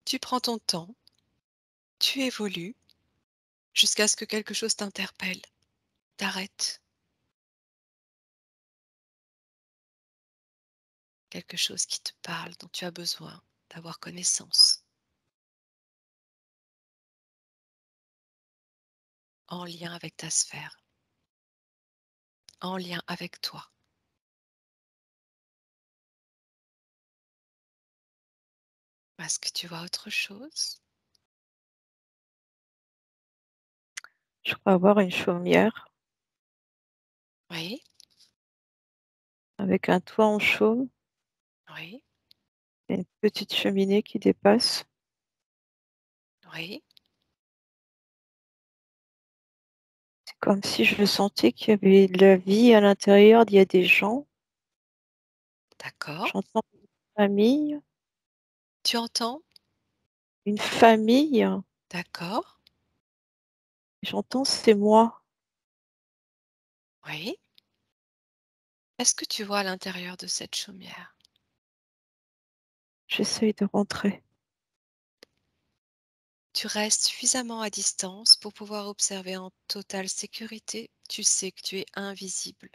Tu prends ton temps, tu évolues jusqu'à ce que quelque chose t'interpelle, t'arrête, quelque chose qui te parle, dont tu as besoin d'avoir connaissance, en lien avec ta sphère, en lien avec toi. Est-ce que tu vois autre chose? Je crois avoir une chaumière Oui, avec un toit en chaume oui, et une petite cheminée qui dépasse. oui, C'est comme si je sentais qu'il y avait de la vie à l'intérieur, il y a des gens. d'accord. J'entends famille, Tu entends? une famille, D'accord, j'entends c'est moi. oui. Est-ce que tu vois à l'intérieur de cette chaumière? J'essaye de rentrer. Tu restes suffisamment à distance pour pouvoir observer en totale sécurité. Tu sais que tu es invisible.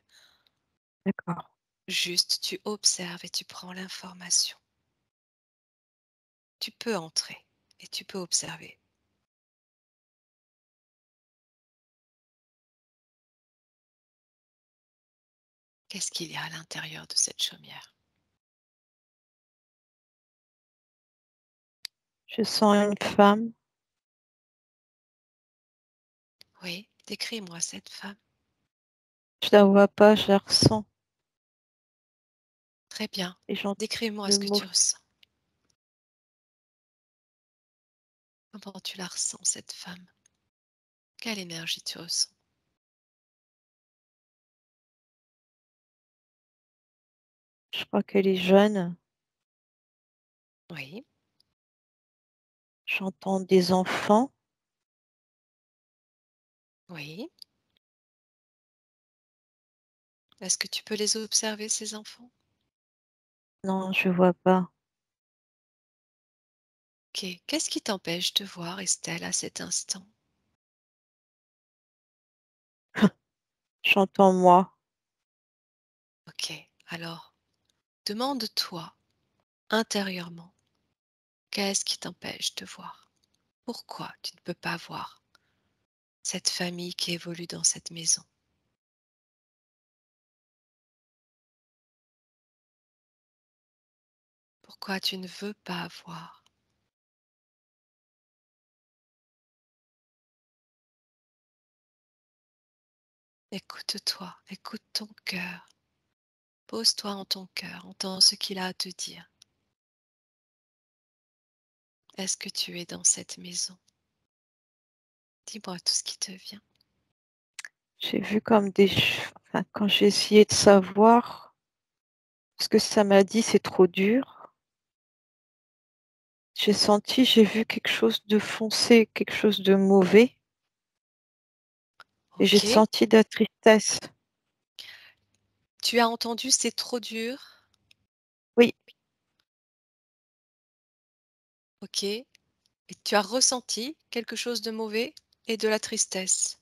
D'accord. Juste, tu observes et tu prends l'information. Tu peux entrer et tu peux observer. Qu'est-ce qu'il y a à l'intérieur de cette chaumière? Je sens une femme. Oui, décris-moi cette femme. Je la vois pas, je la ressens. Très bien. Et j'entends Décris-moi le ce que mot. tu ressens. Comment tu la ressens, cette femme? Quelle énergie tu ressens? Je crois qu'elle est jeune. Oui, J'entends des enfants. oui. Est-ce que tu peux les observer, ces enfants? Non, je vois pas. Ok. Qu'est-ce qui t'empêche de voir Estelle à cet instant? J'entends moi. Ok. Alors, demande-toi intérieurement, qu'est-ce qui t'empêche de voir? Pourquoi tu ne peux pas voir cette famille qui évolue dans cette maison? Pourquoi tu ne veux pas voir? Écoute-toi, écoute ton cœur. Pose-toi en ton cœur, entends ce qu'il a à te dire. Est-ce que tu es dans cette maison? Dis-moi tout ce qui te vient. J'ai vu comme enfin, quand j'ai essayé de savoir ce que ça m'a dit, c'est trop dur. J'ai vu quelque chose de foncé, quelque chose de mauvais, et j'ai Ok. senti de la tristesse. Tu as entendu c'est trop dur. Oui, Ok. Et tu as ressenti quelque chose de mauvais et de la tristesse.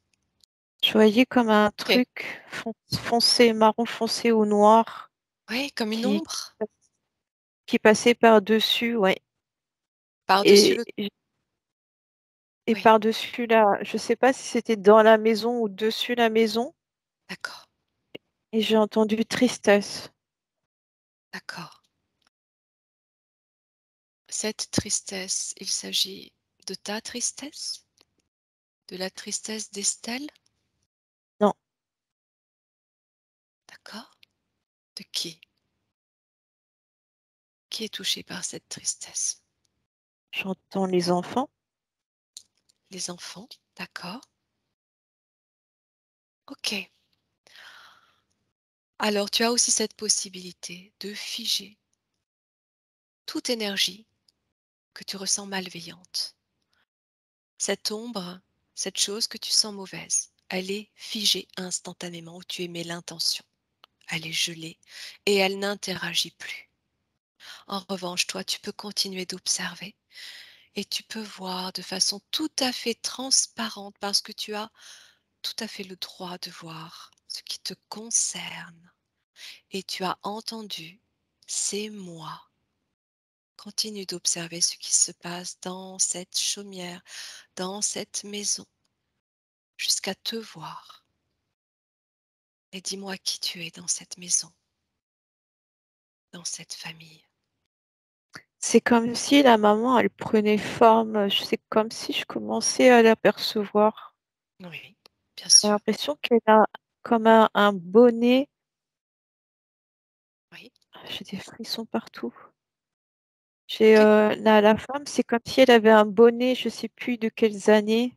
je voyais comme un Ok. truc foncé, marron foncé ou noir Oui, comme une qui, ombre qui passait par-dessus, ouais. par-dessus Et, le... et et Oui, par-dessus là, je sais pas si c'était dans la maison ou dessus la maison, d'accord, et j'ai entendu tristesse. d'accord. Cette tristesse, il s'agit de ta tristesse? De la tristesse d'Estelle? Non, D'accord. De qui? Qui est touché par cette tristesse? j'entends les enfants. Les enfants? D'accord. Ok. Alors, tu as aussi cette possibilité de figer toute énergie que tu ressens malveillante. Cette ombre, cette chose que tu sens mauvaise, elle est figée instantanément où tu émets l'intention. Elle est gelée et elle n'interagit plus. En revanche, toi, tu peux continuer d'observer et tu peux voir de façon tout à fait transparente parce que tu as tout à fait le droit de voir ce qui te concerne et tu as entendu, c'est moi. Continue d'observer ce qui se passe dans cette chaumière, dans cette maison, jusqu'à te voir. Et dis-moi qui tu es dans cette maison, dans cette famille. C'est comme si la maman, elle prenait forme, c'est comme si je commençais à l'apercevoir. Oui, bien J'ai sûr. l'impression qu'elle a comme un bonnet. Oui. J'ai des frissons partout. J'ai, Ok. la femme, c'est comme si elle avait un bonnet, je sais plus de quelles années,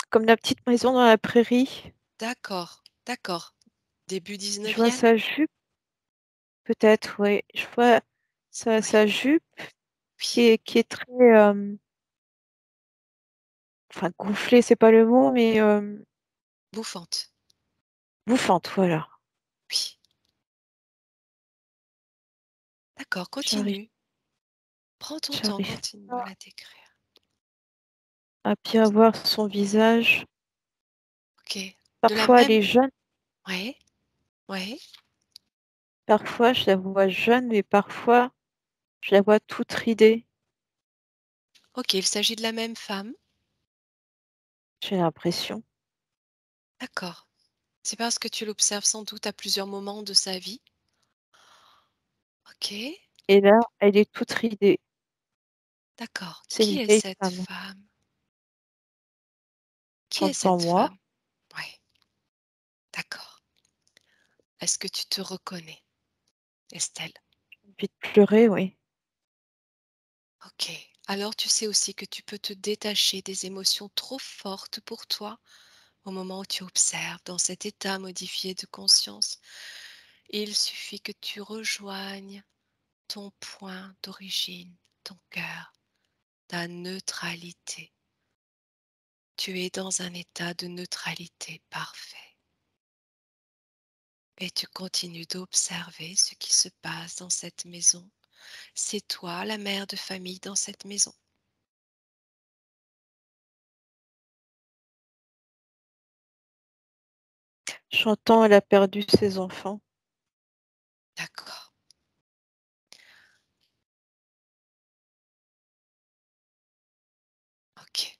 comme la petite maison dans la prairie. D'accord, d'accord. Début Je vois 19e. sa jupe, peut-être, oui. Je vois Oui, sa jupe oui. qui est très, enfin gonflée, c'est pas le mot, mais Bouffante. bouffante, voilà. Oui. D'accord, J'arrive continue. Prends ton temps, j'arrive continue à pas la décrire. à bien voir son visage. Ok. De la Parfois, elle même. est jeune, Oui, oui. parfois je la vois jeune, mais parfois je la vois toute ridée, Ok, il s'agit de la même femme. j'ai l'impression. D'accord. C'est parce que tu l'observes sans doute à plusieurs moments de sa vie. Ok, Et là, elle est toute ridée. d'accord. C'est Qui une est vieille cette femme. femme? Qui est J'entends cette moi, femme? Oui, d'accord. Est-ce que tu te reconnais, Estelle? j'ai envie de pleurer, oui. Ok. Alors tu sais aussi que tu peux te détacher des émotions trop fortes pour toi au moment où tu observes dans cet état modifié de conscience. Il suffit que tu rejoignes ton point d'origine, ton cœur, ta neutralité. Tu es dans un état de neutralité parfait et tu continues d'observer ce qui se passe dans cette maison. C'est toi la mère de famille dans cette maison. J'entends, elle a perdu ses enfants. D'accord. Ok.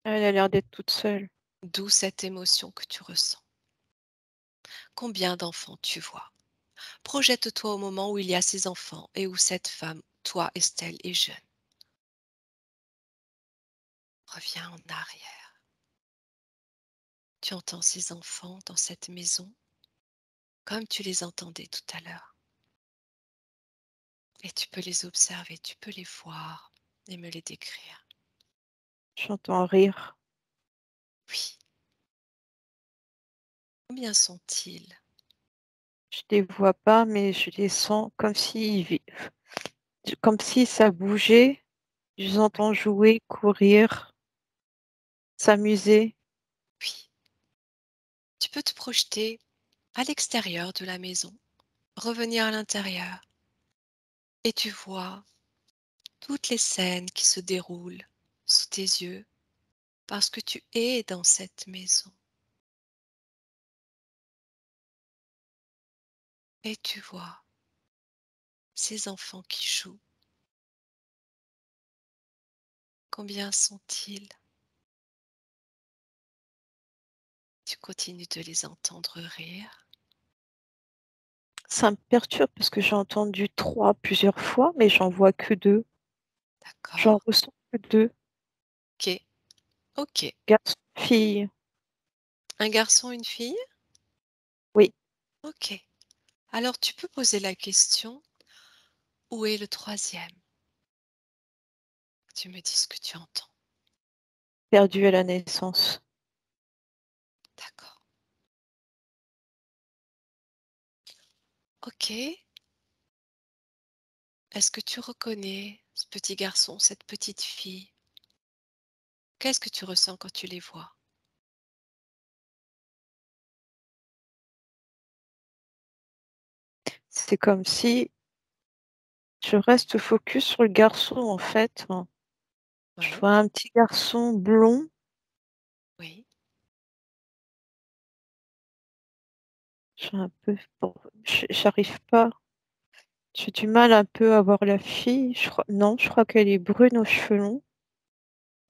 Elle a l'air d'être toute seule. D'où cette émotion que tu ressens. Combien d'enfants tu vois? Projette-toi au moment où il y a ces enfants et où cette femme, toi Estelle, est jeune. Reviens en arrière. Tu entends ces enfants dans cette maison comme tu les entendais tout à l'heure. Et tu peux les observer, tu peux les voir et me les décrire. J'entends rire. Oui. Combien sont-ils? Je les vois pas, mais je les sens comme si ça bougeait. Je les Oui. entends jouer, courir, s'amuser. Oui. Tu peux te projeter à l'extérieur de la maison, revenir à l'intérieur et tu vois toutes les scènes qui se déroulent sous tes yeux parce que tu es dans cette maison. Et tu vois ces enfants qui jouent. Combien sont-ils? Tu continues de les entendre rire. Ça me perturbe parce que j'ai entendu 3 plusieurs fois, mais j'en vois que 2. D'accord. J'en ressens que 2. Ok. Ok. Garçon, fille. Un garçon, une fille? Oui, Ok. Alors tu peux poser la question, où est le troisième? Tu me dis ce que tu entends. perdu à la naissance. D'accord. Ok. Est-ce que tu reconnais ce petit garçon, cette petite fille? Qu'est-ce que tu ressens quand tu les vois? C'est comme si je reste focus sur le garçon, en fait, hein. Je Oui, vois un petit garçon blond. oui, J'ai un peu, j'arrive pas. J'ai du mal un peu à voir la fille. Non, je crois qu'elle est brune aux cheveux longs.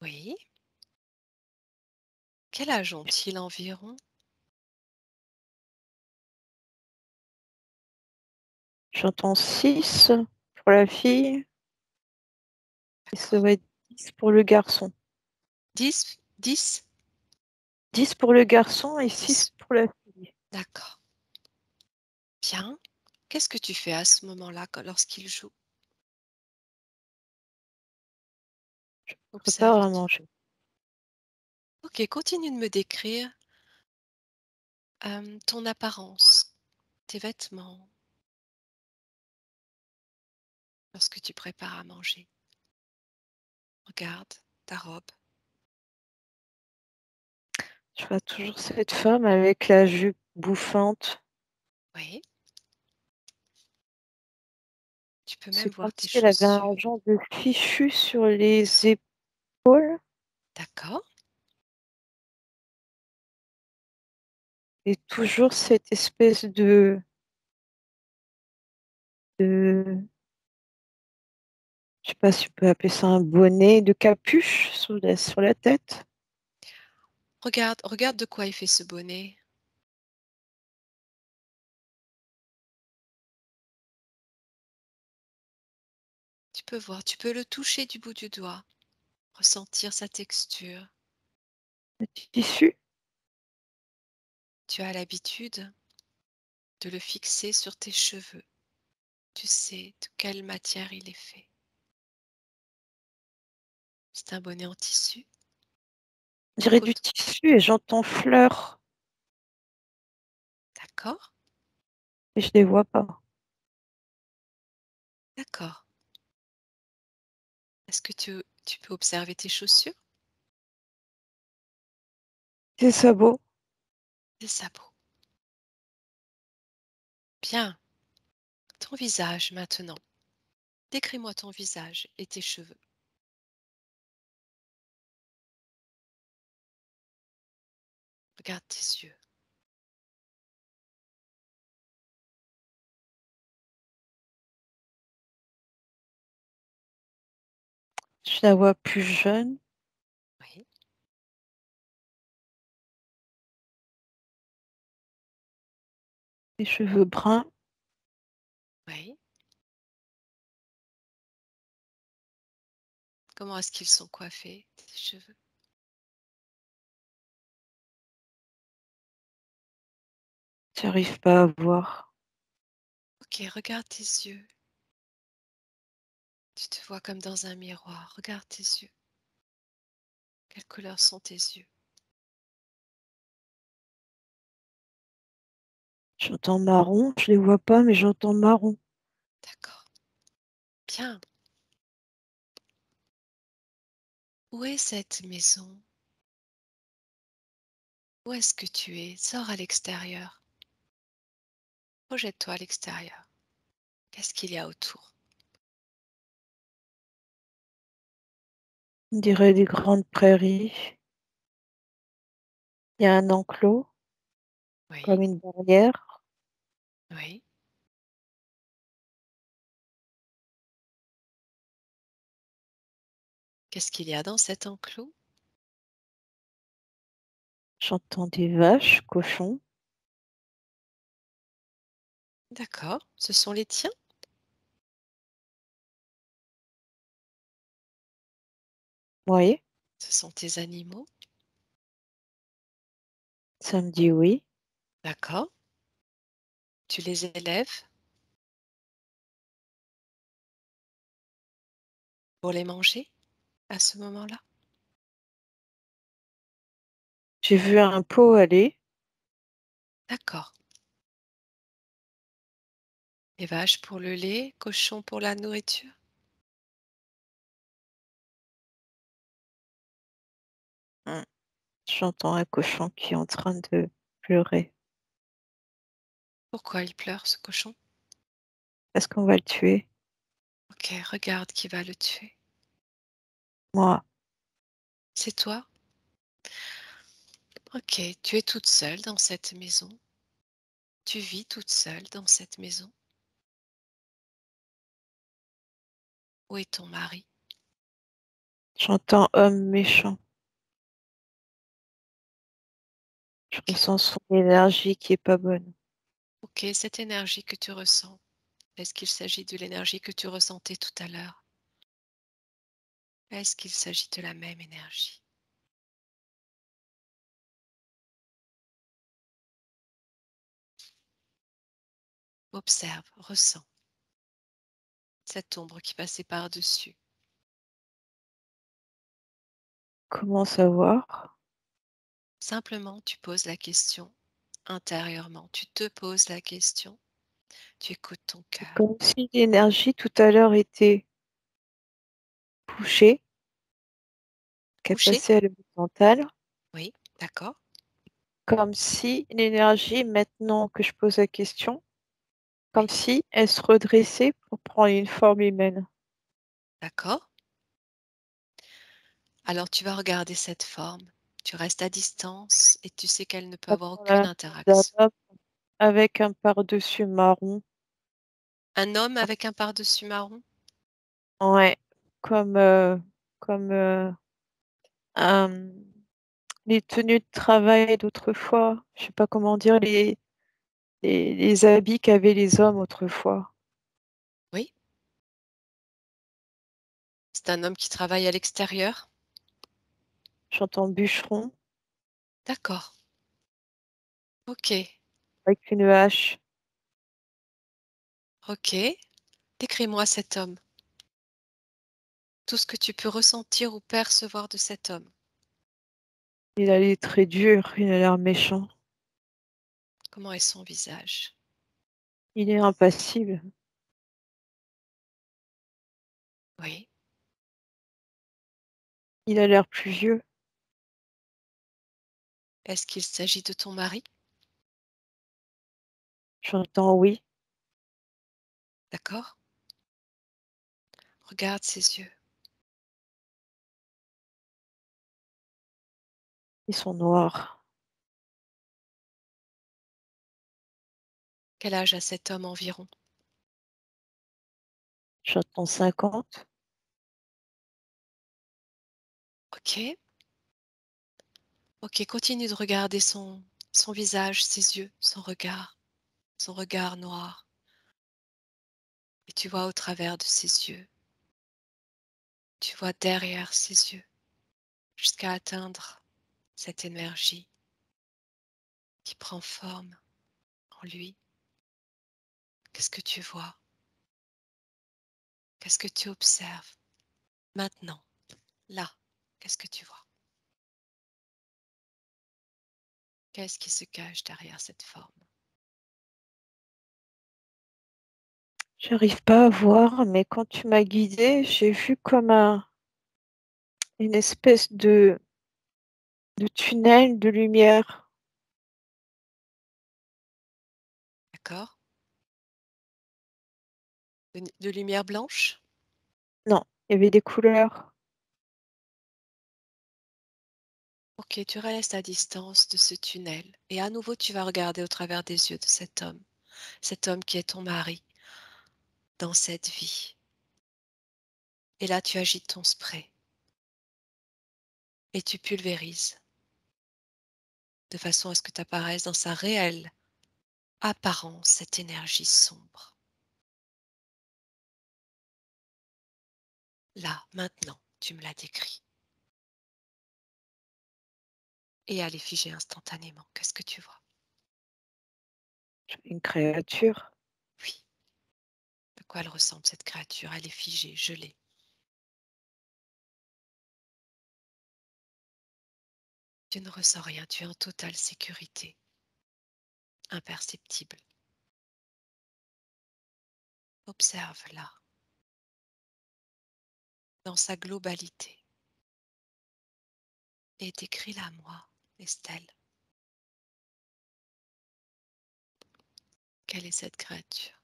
oui. Quel âge ont-ils environ? J'entends 6 pour la fille et ça D'accord. va être 10 pour le garçon. 10, 10, 10 pour le garçon et 10. 6 pour la fille. D'accord. Bien. Qu'est-ce que tu fais à ce moment-là lorsqu'il joue? Prépare à Observe-t-il? manger. Ok, continue de me décrire ton apparence, tes vêtements, lorsque tu prépares à manger. Regarde ta robe. Je vois toujours cette femme avec la jupe bouffante. Oui, tu peux même C'est voir comme tes si elle avait un chaussures. genre de fichu sur les épaules D'accord. et toujours cette espèce de, je sais pas si on peut appeler ça un bonnet, de capuche sur la tête. Regarde, regarde de quoi est fait ce bonnet. Tu peux voir, tu peux le toucher du bout du doigt, ressentir sa texture. Le tissu, Tu as l'habitude de le fixer sur tes cheveux. Tu sais de quelle matière il est fait. C'est un bonnet en tissu, on en dirait du coton. tissu et j'entends fleurs D'accord, et je les vois pas. d'accord. Est-ce que tu peux observer tes chaussures? Des sabots, Des sabots. Bien. Ton visage maintenant. Décris-moi ton visage et tes cheveux. Regarde tes yeux. je la vois plus jeune, Oui, les cheveux bruns. oui. Comment est-ce qu'ils sont coiffés, tes cheveux? J'arrive pas à voir. Ok, regarde tes yeux. Tu te vois comme dans un miroir. Regarde tes yeux. Quelle couleur sont tes yeux? J'entends marron, je les vois pas, mais j'entends marron. D'accord. Bien. Où est cette maison? Où est-ce que tu es? Sors à l'extérieur. Projette-toi à l'extérieur. Qu'est-ce qu'il y a autour? On dirait des grandes prairies. Il y a un enclos, Oui, comme une barrière. oui. Qu'est-ce qu'il y a dans cet enclos? J'entends des vaches, cochons. D'accord. Ce sont les tiens? Oui, Ce sont tes animaux? ça me dit oui. D'accord. Tu les élèves pour les manger à ce moment-là? J'ai vu un pot aller. D'accord. Les vaches pour le lait, cochons pour la nourriture? Hmm. J'entends un cochon qui est en train de pleurer. Pourquoi il pleure, ce cochon? Est-ce qu'on va le tuer? Ok, regarde qui va le tuer. Moi. C'est toi? Ok, tu es toute seule dans cette maison. Tu vis toute seule dans cette maison. Où est ton mari? J'entends homme méchant. Je Ok, ressens son énergie qui est pas bonne. ok, cette énergie que tu ressens, est-ce qu'il s'agit de l'énergie que tu ressentais tout à l'heure? Est-ce qu'il s'agit de la même énergie? Observe, ressens cette ombre qui passait par-dessus. Comment savoir? Simplement, tu poses la question intérieurement. Tu te poses la question, tu écoutes ton C'est cœur. comme si l'énergie tout à l'heure était couchée, qu'elle Couché? passait à l'horizontale, Oui, d'accord, comme si l'énergie, maintenant que je pose la question, comme oui, si elle se redressait pour prendre une forme humaine. d'accord. Alors tu vas regarder cette forme. Tu restes à distance et tu sais qu'elle ne peut Ça avoir prend aucune la forme d'un interaction. homme avec un par-dessus marron. Un homme avec un pardessus marron? Ouais, comme, comme, un les tenues de travail d'autrefois. Je sais pas comment dire, les habits qu'avaient les hommes autrefois. Oui, c'est un homme qui travaille à l'extérieur? J'entends bûcheron D'accord, ok, avec une hache. ok. Décris-moi cet homme. Tout ce que tu peux ressentir ou percevoir de cet homme. Il a les traits durs, il a l'air méchant. Comment est son visage? Il est impassible. Oui. Il a l'air plus vieux. Est-ce qu'il s'agit de ton mari? J'entends oui. D'accord? Regarde ses yeux. Ils sont noirs. Quel âge a cet homme environ? J'entends 50. Ok. Ok, continue de regarder son visage, ses yeux, son regard noir. Et tu vois au travers de ses yeux, tu vois derrière ses yeux, jusqu'à atteindre cette énergie qui prend forme en lui. Qu'est-ce que tu vois? Qu'est-ce que tu observes? Maintenant, là, qu'est-ce que tu vois? Qu'est-ce qui se cache derrière cette forme? J'arrive pas à voir, mais quand tu m'as guidée, j'ai vu comme une espèce de tunnel de lumière. D'accord? De lumière blanche? Non, il y avait des couleurs. Ok, tu restes à distance de ce tunnel et à nouveau tu vas regarder au travers des yeux de cet homme qui est ton mari dans cette vie. Et là tu agites ton spray et tu pulvérises de façon à ce que tu apparaisses dans sa réelle apparence, cette énergie sombre. Là, maintenant, tu me la décris. Et elle est figée instantanément. Qu'est-ce que tu vois? Une créature. Oui. À quoi elle ressemble cette créature? Elle est figée, gelée. Tu ne ressens rien, tu es en totale sécurité, imperceptible. Observe-la dans sa globalité et décris-la à moi, Estelle. Quelle est cette créature?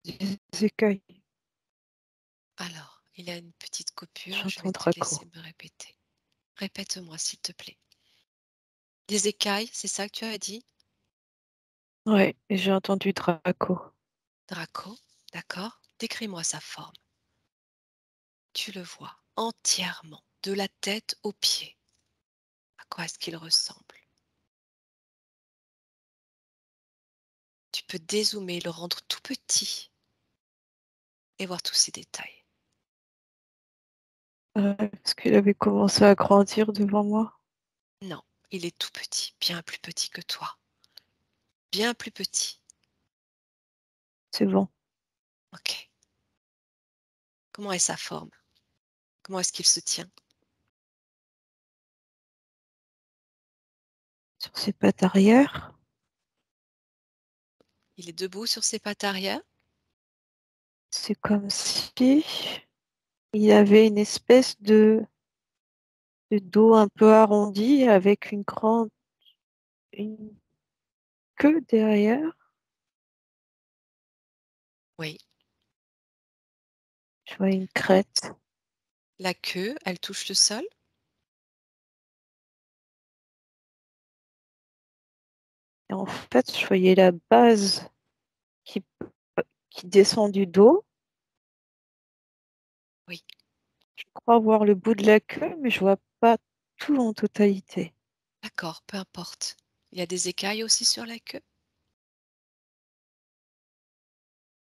Des écailles. Alors, Il y a une petite coupure, je vais J'entends te Draco. laisser me répéter. Répète-moi s'il te plaît. Des écailles, c'est ça que tu as dit? Ouais, et j'ai entendu Draco. Draco, d'accord? Décris-moi sa forme. Tu le vois entièrement, de la tête aux pieds. À quoi est-ce qu'il ressemble? Tu peux dézoomer, le rendre tout petit et voir tous ces détails. Parce qu'il avait commencé à grandir devant moi. Non, il est tout petit, bien plus petit que toi. Bien plus petit. C'est bon. Ok. Comment est sa forme? Comment est-ce qu'il se tient? Sur ses pattes arrière, Il est debout sur ses pattes arrière? c'est comme si il avait une espèce de dos un peu arrondi avec une queue derrière. Oui. Je vois une crête. La queue, elle touche le sol? Et en fait, je voyais la base qui, qui descend du dos. Oui. Je crois voir le bout de la queue, mais je vois pas tout en totalité. D'accord, peu importe. Il y a des écailles aussi sur la queue?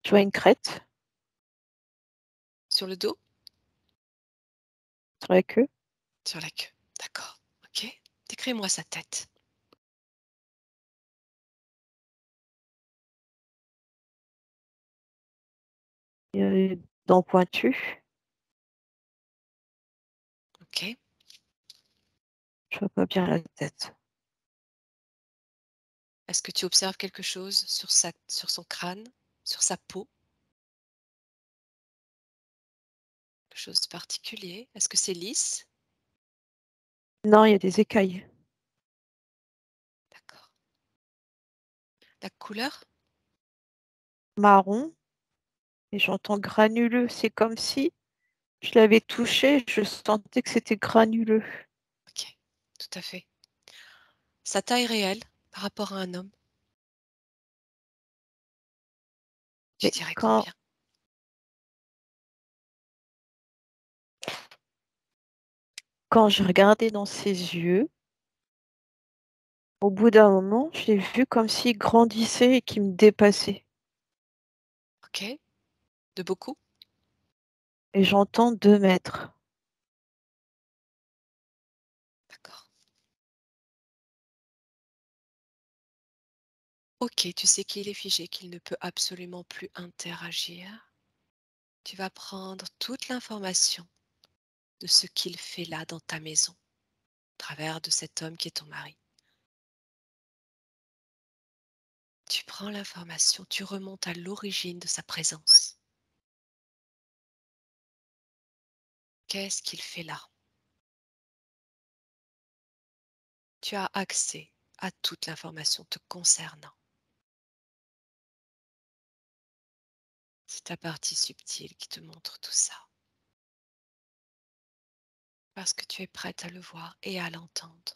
Je vois une crête Sur le dos? sur la queue. Sur la queue. D'accord. Ok. Décris-moi sa tête. Il y a les dents pointues. Ok. Je vois pas bien la tête. Est-ce que tu observes quelque chose sur son crâne, sur sa peau? Quelque chose de particulier? Est-ce que c'est lisse? Non, il y a des écailles D'accord. La couleur? marron et j'entends granuleux. C'est comme si je l'avais touché, je sentais que c'était granuleux. Ok. Tout à fait. Sa taille réelle par rapport à un homme, tu Mais dirais combien? quand je regardais dans ses yeux, au bout d'un moment, j'ai vu comme s'il grandissait et qu'il me dépassait. Ok. De beaucoup? Et j'entends 2 mètres. D'accord. Ok, tu sais qu'il est figé, qu'il ne peut absolument plus interagir. Tu vas prendre toute l'information de ce qu'il fait là dans ta maison, au travers de cet homme qui est ton mari. Tu prends l'information, tu remontes à l'origine de sa présence. Qu'est-ce qu'il fait là? Tu as accès à toute l'information te concernant. C'est ta partie subtile qui te montre tout ça. Parce que tu es prête à le voir et à l'entendre.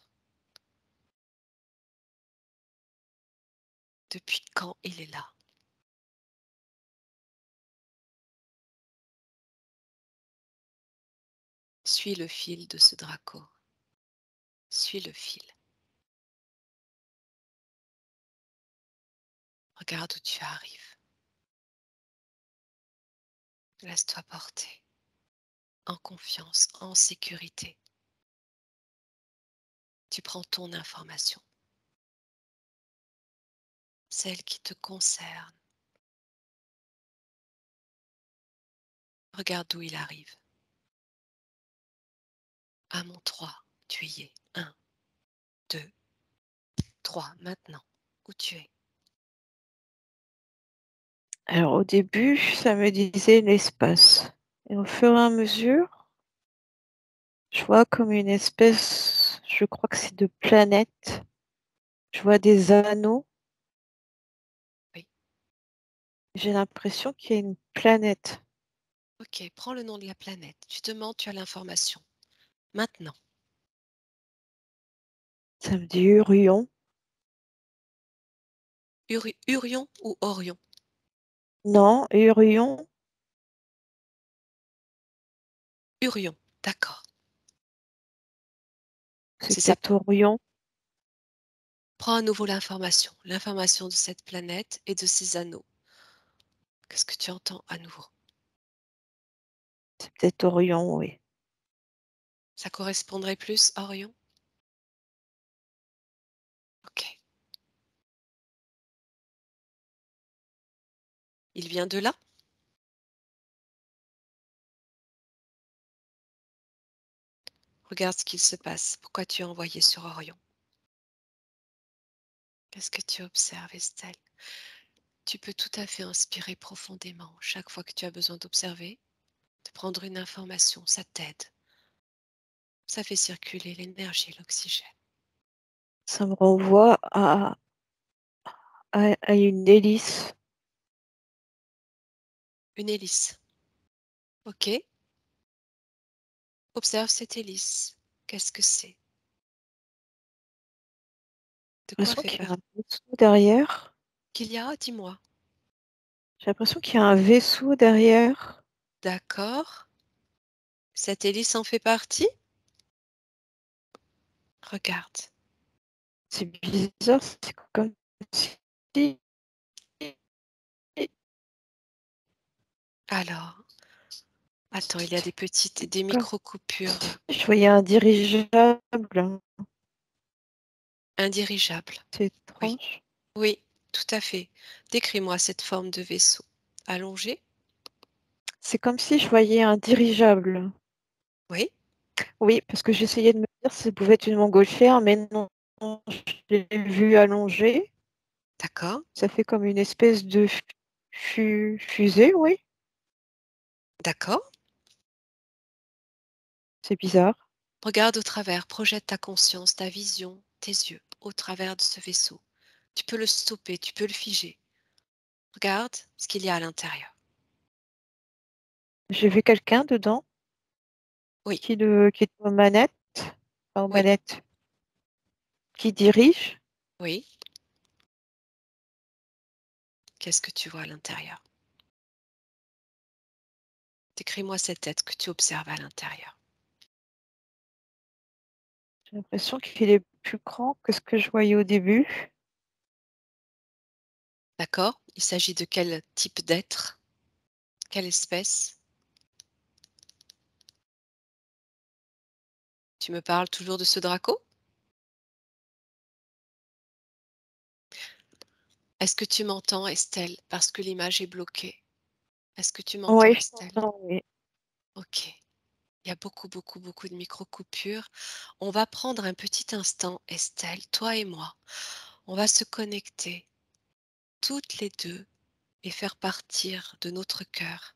Depuis quand il est là? Suis le fil de ce Draco. Suis le fil. Regarde où tu arrives. Laisse-toi porter. En confiance, en sécurité. Tu prends ton information. Celle qui te concerne. Regarde d'où il arrive. À mon 3, tu y es. 1, 2, 3. Maintenant, où tu es? Alors au début, ça me disait l'espace. Et au fur et à mesure, je vois comme une espèce, je crois que c'est de planète. Je vois des anneaux. Oui, J'ai l'impression qu'il y a une planète. Ok, prends le nom de la planète. Tu demandes, tu as l'information. Maintenant, Ça me dit Urion. Urion ou Orion? Non, Urion, Urion, d'accord. c'est C'est ça. peut-être Orion. Prends à nouveau l'information de cette planète et de ses anneaux. Qu'est-ce que tu entends à nouveau? C'est peut-être Orion, oui. Ça correspondrait plus à Orion? Ok. Il vient de là? Regarde ce qu'il se passe. Pourquoi tu as envoyé sur Orion? Qu'est-ce que tu observes, Estelle? Tu peux tout à fait inspirer profondément chaque fois que tu as besoin d'observer, de prendre une information, ça t'aide. Ça fait circuler l'énergie, l'oxygène. Ça me renvoie à une hélice. Une hélice. Ok. Observe cette hélice. Qu'est-ce que c'est? De J'ai quoi l'impression fait qu'il y a un partie? vaisseau derrière. Qu'il y a? Dis-moi. J'ai l'impression qu'il y a un vaisseau derrière. D'accord. Cette hélice en fait partie? Regarde. C'est bizarre, c'est comme si Alors, attends, il y a des comme micro-coupures. si je voyais un dirigeable. Un dirigeable. C'est Oui, étrange. oui, tout à fait. Décris-moi cette forme de vaisseau. Allongé? C'est comme si je voyais un dirigeable. Oui, Oui, parce que j'essayais de me dire si ça pouvait être une montgolfière, mais non, je l'ai vu allongé. d'accord, Ça fait comme une espèce de fusée, oui. d'accord. C'est bizarre. Regarde au travers, projette ta conscience, ta vision, tes yeux au travers de ce vaisseau. Tu peux le stopper, tu peux le figer. Regarde ce qu'il y a à l'intérieur. J'ai vu quelqu'un dedans Oui, qui est aux manettes, pas aux oui, manettes, qui dirige. oui. Qu'est-ce que tu vois à l'intérieur? Décris-moi cette tête que tu observes à l'intérieur. J'ai l'impression qu'il est plus grand que ce que je voyais au début. D'accord? Il s'agit de quel type d'être? Quelle espèce? Tu me parles toujours de ce Draco? Est-ce que tu m'entends, Estelle? Parce que l'image est bloquée. Est-ce que tu m'entends, Oui, je Estelle? t'entends, oui. Ok. Il y a beaucoup, beaucoup, beaucoup de micro-coupures. On va prendre un petit instant, Estelle, toi et moi. On va se connecter toutes les deux et faire partir de notre cœur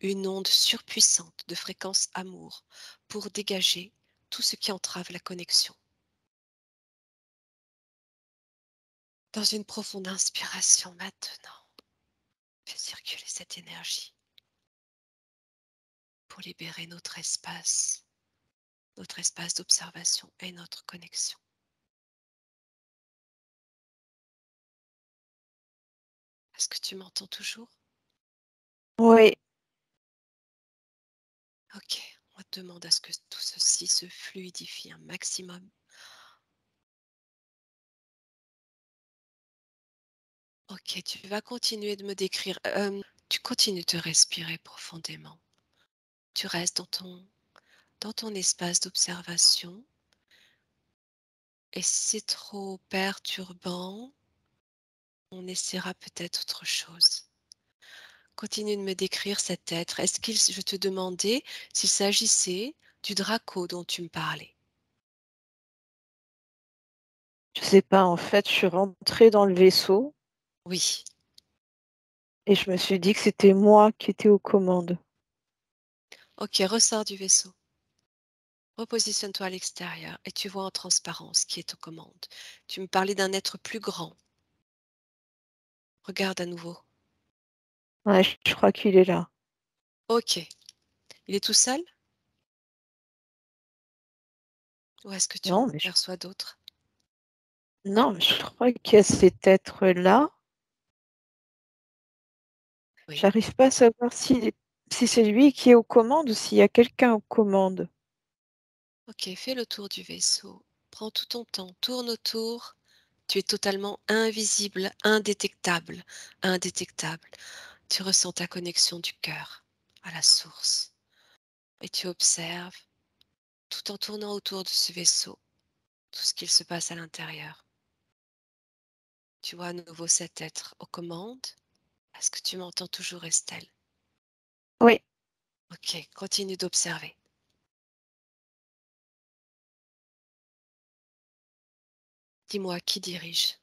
une onde surpuissante de fréquence amour pour dégager tout ce qui entrave la connexion. Dans une profonde inspiration maintenant, fais circuler cette énergie pour libérer notre espace d'observation et notre connexion. Est-ce que tu m'entends toujours? Oui, Ok, on demande à ce que tout ceci se fluidifie un maximum. Ok, tu vas continuer de me décrire. Tu continues de respirer profondément. Tu restes dans ton espace d'observation. Et si c'est trop perturbant, on essaiera peut-être autre chose. Continue de me décrire cet être. Je te demandais s'il s'agissait du Draco dont tu me parlais. je sais pas, en fait, je suis rentrée dans le vaisseau Oui. et je me suis dit que c'était moi qui étais aux commandes. Ok, ressors du vaisseau. Repositionne-toi à l'extérieur et tu vois en transparence qui est aux commandes. Tu me parlais d'un être plus grand. Regarde à nouveau. Ouais, je crois qu'il est là. Ok. Il est tout seul? Ou est-ce que tu en Non, mais je perçois d'autres? non, mais je crois qu'il y a cet être-là. Oui. J'arrive pas à savoir si c'est lui qui est aux commandes ou s'il y a quelqu'un aux commandes. Ok, fais le tour du vaisseau. Prends tout ton temps, tourne autour. Tu es totalement invisible, indétectable, indétectable. Tu ressens ta connexion du cœur à la source. Et tu observes, tout en tournant autour de ce vaisseau, tout ce qu'il se passe à l'intérieur. Tu vois à nouveau cet être aux commandes. Est-ce que tu m'entends toujours, Estelle? Oui, Ok, continue d'observer. Dis-moi qui dirige,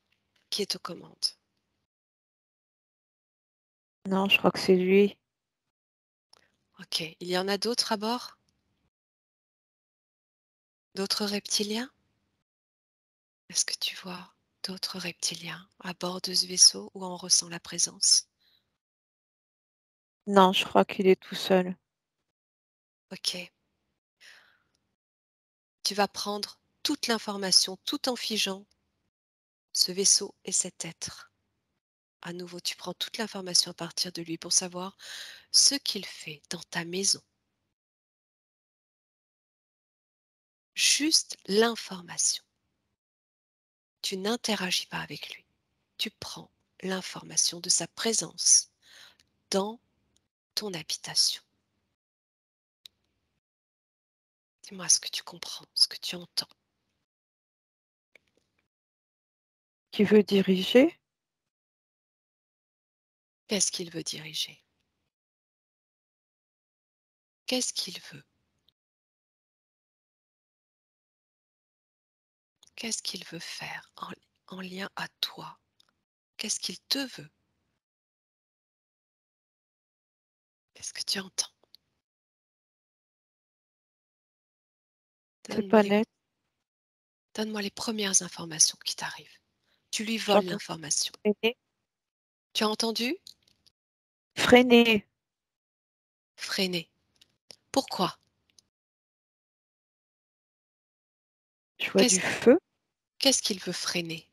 qui est aux commandes. non, je crois que c'est lui. Ok, il y en a d'autres à bord? D'autres reptiliens? Est-ce que tu vois d'autres reptiliens à bord de ce vaisseau ou en ressent la présence? Non, je crois qu'il est tout seul. Ok, tu vas prendre toute l'information tout en figeant ce vaisseau et cet être. À nouveau, tu prends toute l'information à partir de lui pour savoir ce qu'il fait dans ta maison. Juste l'information. Tu n'interagis pas avec lui. Tu prends l'information de sa présence dans ton habitation. Dis-moi ce que tu comprends, ce que tu entends. Qui veut diriger? Qu'est-ce qu'il veut diriger? Qu'est-ce qu'il veut? Qu'est-ce qu'il veut faire en lien à toi? Qu'est-ce qu'il te veut? Qu'est-ce que tu entends? C'est Donne-moi pas les, net. donne-moi les premières informations qui t'arrivent. Tu lui voles J'entends l'information. freiner. Tu as entendu? Freiner. Freiner. Pourquoi? Je vois du Qu'est-ce, feu. qu'est-ce qu'il veut freiner?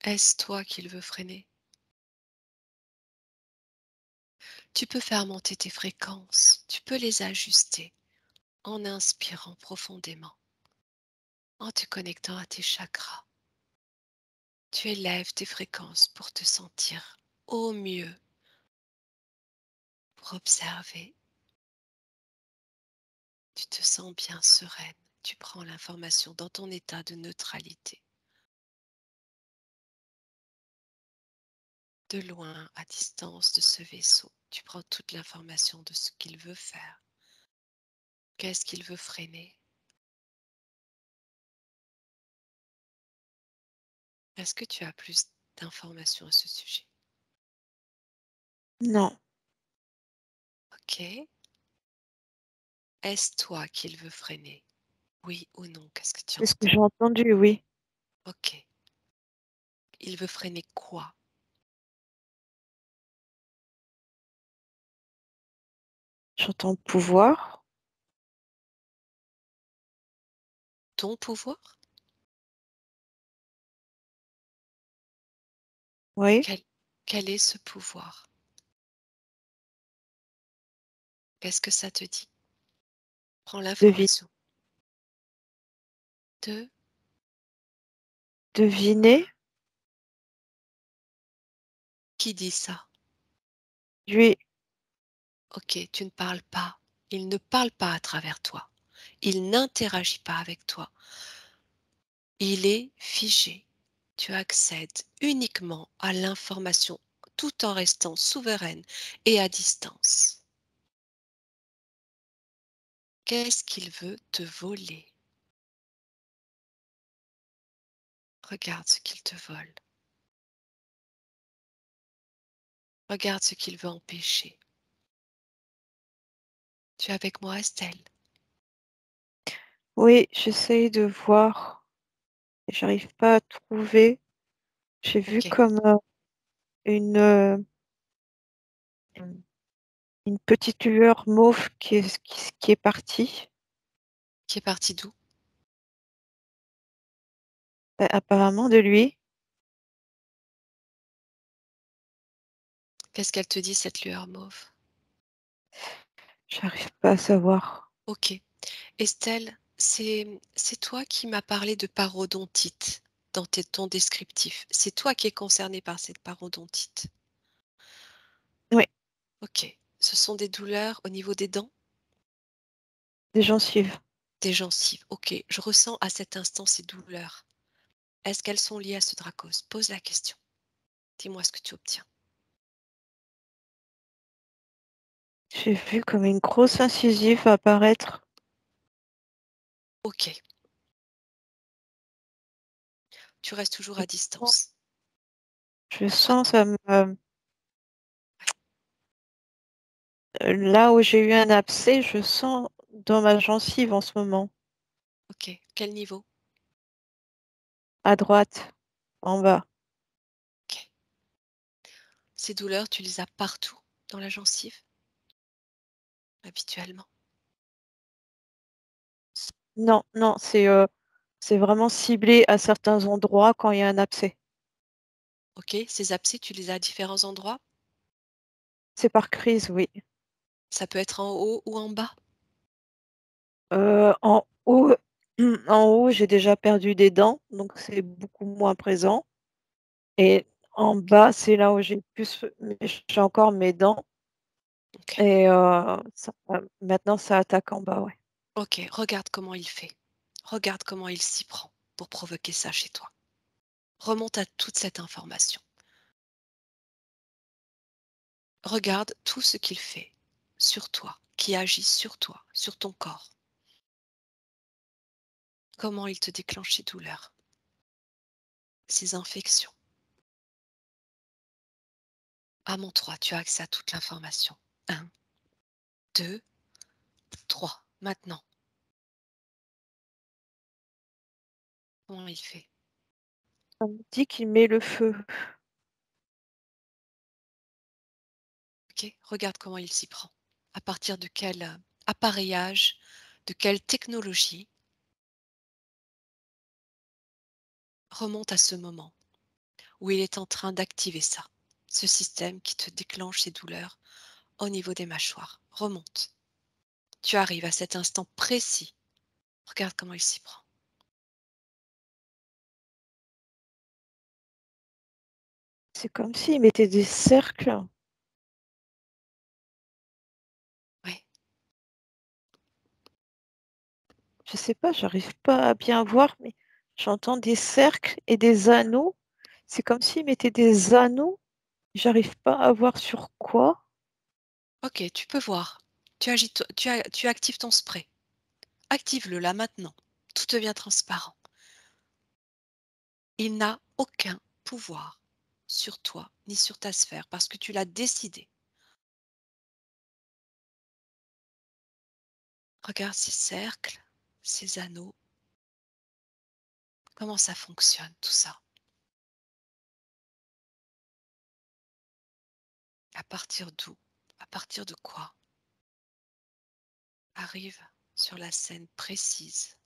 Est-ce toi qu'il veut freiner? Tu peux faire monter tes fréquences, tu peux les ajuster en inspirant profondément, en te connectant à tes chakras. Tu élèves tes fréquences pour te sentir au mieux, pour observer. Tu te sens bien sereine. Tu prends l'information dans ton état de neutralité. De loin, à distance de ce vaisseau, tu prends toute l'information de ce qu'il veut faire. Qu'est-ce qu'il veut freiner? Est-ce que tu as plus d'informations à ce sujet? Non. Ok. Est-ce toi qu'il veut freiner? Oui ou non? Qu'est-ce que tu C'est ce que entends? j'ai entendu, oui. Ok. Il veut freiner quoi? J'entends pouvoir. Ton pouvoir? Oui. Quel, quel est ce pouvoir? Qu'est-ce que ça te dit? Prends Devi- l'information. De Deviner. qui dit ça? Lui. Ok, tu ne parles pas. Il ne parle pas à travers toi. Il n'interagit pas avec toi. Il est figé. Tu accèdes uniquement à l'information tout en restant souveraine et à distance. Qu'est-ce qu'il veut te voler? Regarde ce qu'il te vole. Regarde ce qu'il veut empêcher. Tu es avec moi, Estelle? Oui, j'essaye de voir. J'arrive pas à trouver. J'ai vu Ok, comme une Une petite lueur mauve qui est partie. Qui est partie d'où? Bah, apparemment de lui. Qu'est-ce qu'elle te dit, cette lueur mauve? J'arrive pas à savoir. Ok. Estelle, c'est toi qui m'as parlé de parodontite dans ton descriptif. C'est toi qui es concernée par cette parodontite. Oui, Ok. Ce sont des douleurs au niveau des dents, des gencives. des gencives. Ok. Je ressens à cet instant ces douleurs. Est-ce qu'elles sont liées à ce dracose? Pose la question. Dis-moi ce que tu obtiens. J'ai vu comme une grosse incisive apparaître. Ok. Tu restes toujours Je à sens, distance. je Ah, sens ça me, ouais. là où j'ai eu un abcès, je sens dans ma gencive en ce moment, Ok. Quel niveau? à droite, en bas. Ok. Ces douleurs, tu les as partout dans la gencive, habituellement. Non, non, c'est vraiment ciblé à certains endroits quand il y a un abcès. Ok. Ces abcès, tu les as à différents endroits. C'est par crise, oui. Ça peut être en haut ou en bas. En haut, en haut, j'ai déjà perdu des dents, donc c'est beaucoup moins présent. Et en bas, c'est là où j'ai encore mes dents. Ok. Et maintenant, ça attaque en bas, ouais. Ok. Regarde comment il fait. Regarde comment il s'y prend pour provoquer ça chez toi. Remonte à toute cette information. Regarde tout ce qu'il fait sur toi, qui agit sur toi, sur ton corps. Comment il te déclenche ces douleurs, ces infections. À mon 3, tu as accès à toute l'information. Un, 2, 3. Maintenant, comment il fait? On me dit qu'il met le feu. Ok. Regarde comment il s'y prend. À partir de quel appareillage, de quelle technologie remonte à ce moment où il est en train d'activer ça, ce système qui te déclenche ces douleurs au niveau des mâchoires. Remonte. Tu arrives à cet instant précis. Regarde comment il s'y prend. C'est comme s'il mettait des cercles. Oui. Je sais pas, j'arrive pas à bien voir, mais j'entends des cercles et des anneaux. C'est comme s'il mettait des anneaux. J'arrive pas à voir sur quoi. Ok, tu peux voir. Tu actives ton spray. Active-le là maintenant. Tout devient transparent. Il n'a aucun pouvoir sur toi ni sur ta sphère parce que tu l'as décidé. Regarde ces cercles, ces anneaux, comment ça fonctionne tout ça. À partir d'où? À partir de quoi? Arrive sur la scène précise.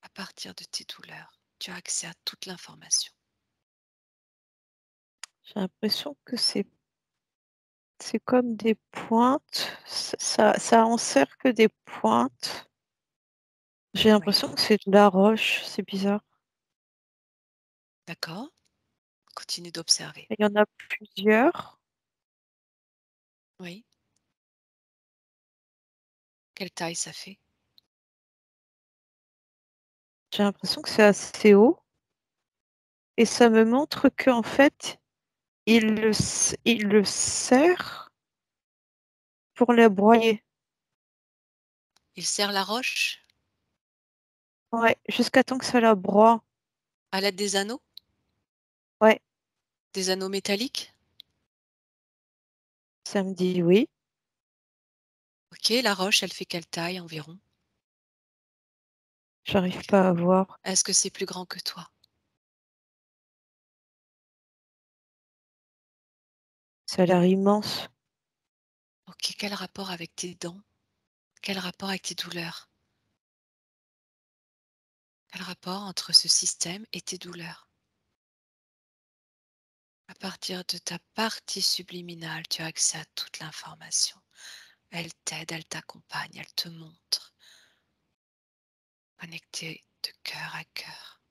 À partir de tes douleurs, tu as accès à toute l'information. J'ai l'impression que c'est comme des pointes. Ça encercle des pointes. J'ai Oui. l'impression que c'est de la roche. C'est bizarre. D'accord? Continue d'observer. Il y en a plusieurs. Oui. Quelle taille ça fait? J'ai l'impression que c'est assez haut. Et ça me montre qu'en fait, il le serre pour la broyer. Il serre la roche Ouais, jusqu'à temps que ça la broie. à l'aide des anneaux? Ouais, Des anneaux métalliques? ça me dit oui. Ok, la roche, elle fait quelle taille environ? J'arrive pas à voir. Est-ce que c'est plus grand que toi? Ça a l'air immense. Ok, quel rapport avec tes dents? Quel rapport avec tes douleurs? Quel rapport entre ce système et tes douleurs? À partir de ta partie subliminale, tu as accès à toute l'information. Elle t'aide, elle t'accompagne, elle te montre. Connecté de cœur à cœur.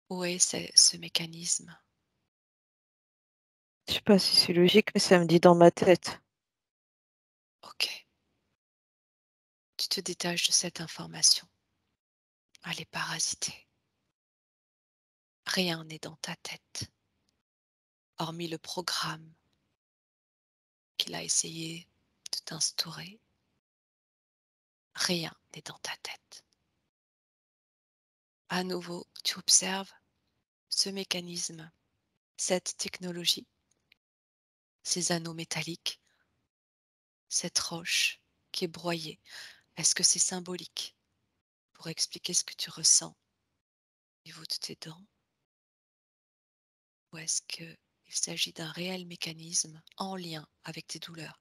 Où est ce mécanisme? Je sais pas si c'est logique, mais ça me dit dans ma tête. Ok, tu te détaches de cette information. Elle est parasitée. Rien n'est dans ta tête, hormis le programme qu'il a essayé de t'instaurer. Rien n'est dans ta tête. À nouveau, tu observes ce mécanisme, cette technologie, ces anneaux métalliques, cette roche qui est broyée. Est-ce que c'est symbolique pour expliquer ce que tu ressens au niveau de tes dents? Ou est-ce qu'il s'agit d'un réel mécanisme en lien avec tes douleurs?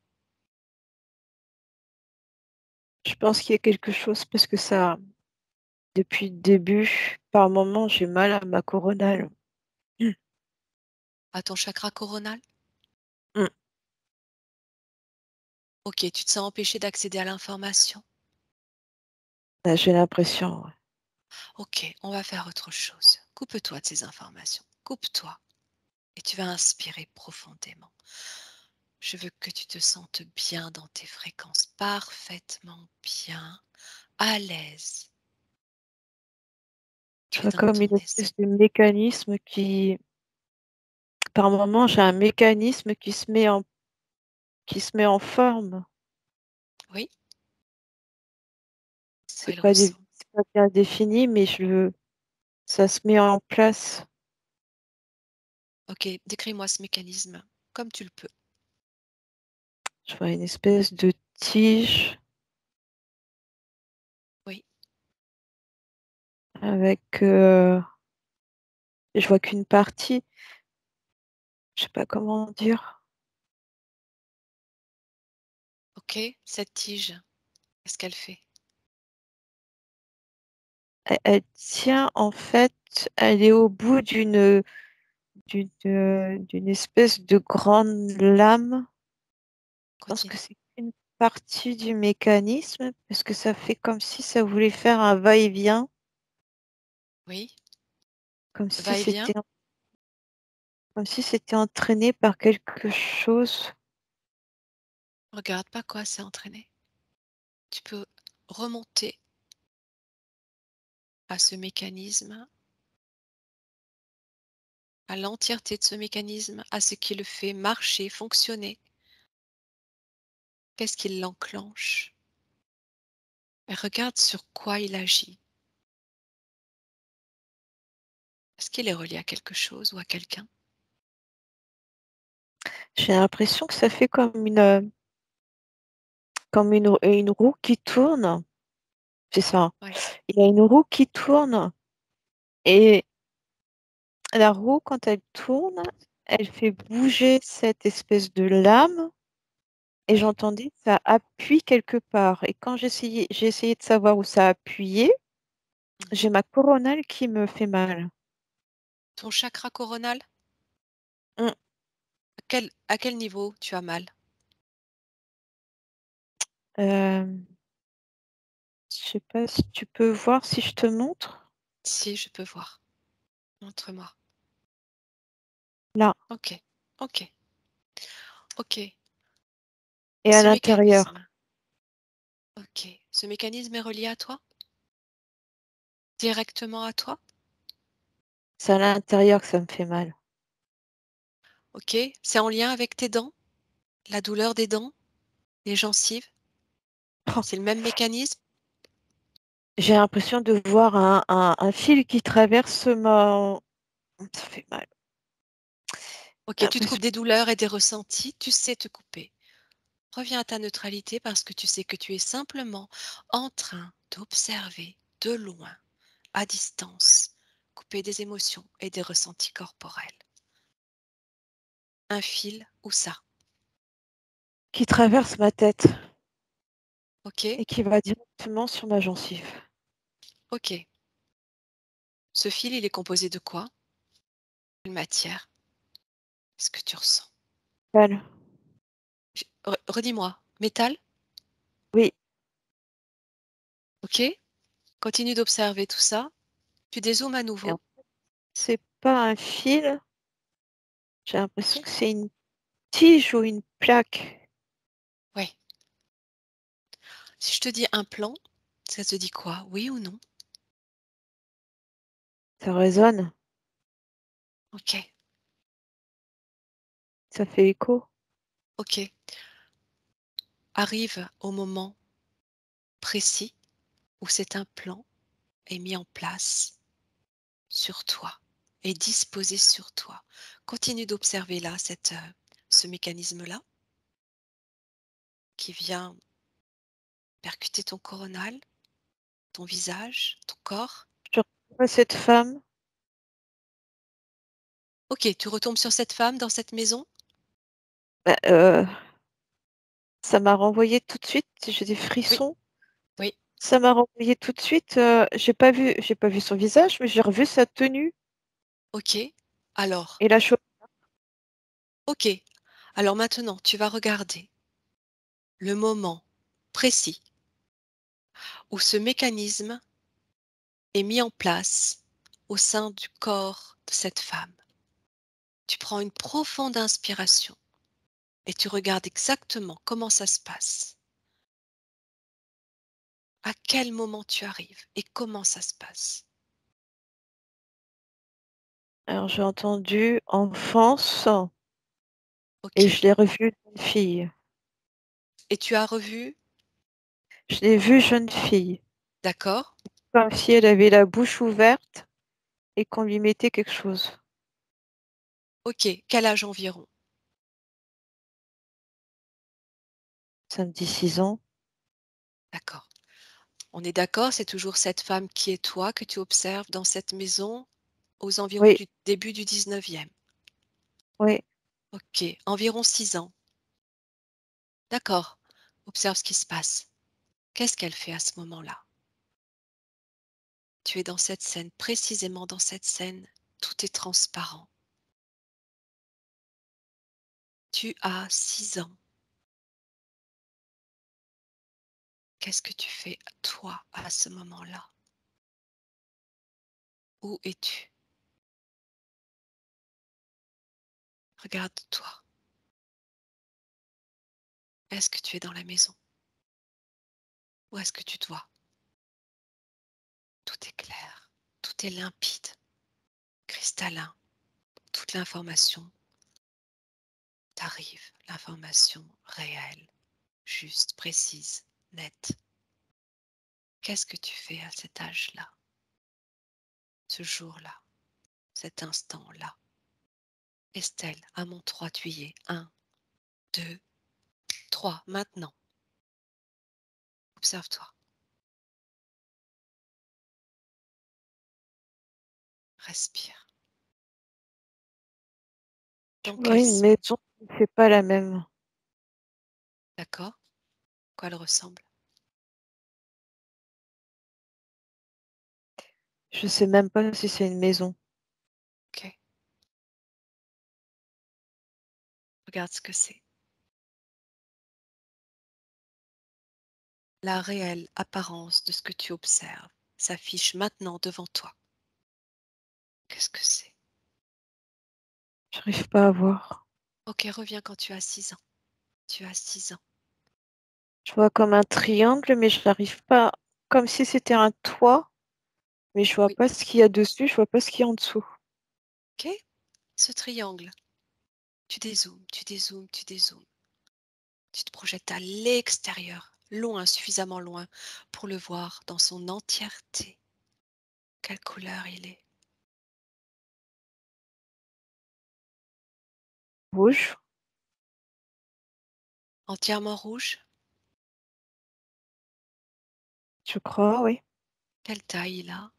Je pense qu'il y a quelque chose parce que ça, depuis le début, par moment, j'ai mal à ma coronale. Mm. À ton chakra coronal? Mm. Ok, tu te sens empêché d'accéder à l'information? Bah, j'ai l'impression, ouais. Ok, on va faire autre chose. Coupe-toi de ces informations. Coupe-toi. Et tu vas inspirer profondément. Je veux que tu te sentes bien dans tes fréquences, parfaitement bien, à l'aise. Je Tu es vois dans comme ton une aise. espèce de mécanisme qui, par moment, j'ai un mécanisme qui se met en forme. Oui, c'est le C'est ressent. pas bien défini, mais ça se met en place. Ok, décris-moi ce mécanisme comme tu le peux. Je vois une espèce de tige Oui, avec, je vois qu'une partie, je sais pas comment dire. ok, cette tige, qu'est-ce qu'elle fait? Elle tient en fait, elle est au bout d'une espèce de grande lame. Je pense que Continue. c'est une partie du mécanisme parce que ça fait comme si ça voulait faire un va-et-vient, Oui, comme si va-et-vient. c'était comme si c'était entraîné par quelque chose. Regarde pas quoi c'est entraîné. Tu peux remonter à ce mécanisme, à l'entièreté de ce mécanisme, à ce qui le fait marcher, fonctionner. Qu'est-ce qui l'enclenche? Et regarde sur quoi il agit. Est-ce qu'il est relié à quelque chose ou à quelqu'un? J'ai l'impression que ça fait comme une roue qui tourne. C'est ça. Oui. Il y a une roue qui tourne et la roue, quand elle tourne, elle fait bouger cette espèce de lame et Oui. j'entendais ça appuie quelque part. Et quand j'ai essayé de savoir où ça appuyait, j'ai Mhm. ma coronale qui me fait mal. Ton chakra coronal, Mm. à quel niveau tu as mal? Euh, je sais pas si tu peux voir si je te montre. Si, je peux voir. Montre-moi. Là Ok, ok, ok. et à Ce l'intérieur. mécanisme, ok. Ce mécanisme est relié à toi? Directement à toi? C'est à l'intérieur que ça me fait mal. Ok. C'est en lien avec tes dents? La douleur des dents? Les gencives? C'est le même mécanisme? J'ai l'impression de voir un fil qui traverse ma... Ça fait mal. Ok, J'ai tu te l'impression- coupes des douleurs et des ressentis, tu sais te couper. Reviens à ta neutralité parce que tu sais que tu es simplement en train d'observer de loin, à distance, couper des émotions et des ressentis corporels. Un fil ou ça? qui traverse ma tête OK, et qui va directement sur ma gencive. OK. Ce fil, il est composé de quoi? Quelle matière? Qu'est-ce que tu ressens? Mal. Redis-moi, métal? Oui, OK. Continue d'observer tout ça. Tu dézoomes à et en nouveau. fait, c'est pas un fil, j'ai l'impression que c'est une tige ou une plaque. Ouais. Si je te dis un plan, ça te dit quoi? Oui ou non? Ça résonne, OK, ça fait écho. OK. Arrive au moment précis où cet implant est mis en place sur toi, est disposé sur toi. Continue d'observer là ce mécanisme-là qui vient percuter ton coronal, ton visage, ton corps. Je revois cette femme, OK, tu retombes sur cette femme dans cette maison? bah, ça m'a renvoyé tout de suite, j'ai des Oui, frissons. oui. Ça m'a renvoyé tout de suite, j'ai pas vu son visage, mais j'ai revu sa tenue OK. Alors, et la chaussure. OK. Alors maintenant, tu vas regarder le moment précis où ce mécanisme est mis en place au sein du corps de cette femme. Tu prends une profonde inspiration et tu regardes exactement comment ça se passe, à quel moment tu arrives et comment ça se passe. Alors j'ai entendu enfance et OK. je l'ai revue jeune fille. Et tu as revu, Je l'ai vue jeune fille, d'accord. comme si elle avait la bouche ouverte et qu'on lui mettait quelque chose. OK. Quel âge environ? Ça me dit 6 ans. D'accord. On est d'accord, c'est toujours cette femme qui est toi que tu observes dans cette maison aux environs Oui, du début du 19e. oui. OK. Environ 6 ans. D'accord. Observe ce qui se passe. Qu'est-ce qu'elle fait à ce moment-là? Tu es dans cette scène, précisément dans cette scène, tout est transparent. Tu as 6 ans. Qu'est-ce que tu fais, toi, à ce moment-là? Où es-tu? Regarde-toi. Est-ce que tu es dans la maison? Où est-ce que tu te vois? Tout est clair, tout est limpide, cristallin. Toute l'information t'arrive, l'information réelle, juste, précise, nette. Qu'est-ce que tu fais à cet âge-là, ce jour-là, cet instant-là? Estelle, à mon 3, tu y es. 1, 2, 3, maintenant. Observe-toi, respire. Je Dans vois quel une sens? maison qui ne fait pas la même. D'accord? À quoi elle ressemble? Je sais même pas si c'est une maison. Ok, regarde ce que c'est. La réelle apparence de ce que tu observes s'affiche maintenant devant toi. Qu'est-ce que c'est? J'arrive pas à voir. Ok, reviens quand tu as 6 ans. Tu as 6 ans. Je vois comme un triangle, mais je n'arrive pas. Comme si c'était un toit, mais je vois Oui, pas ce qu'il y a dessus, je vois pas ce qu'il y a en dessous. ok. Ce triangle, tu dézoomes, tu dézoomes, tu dézoomes. Tu te projettes à l'extérieur, loin, suffisamment loin pour le voir dans son entièreté. Quelle couleur il est? Rouge, Entièrement rouge? je crois, oui. Quelle taille il a?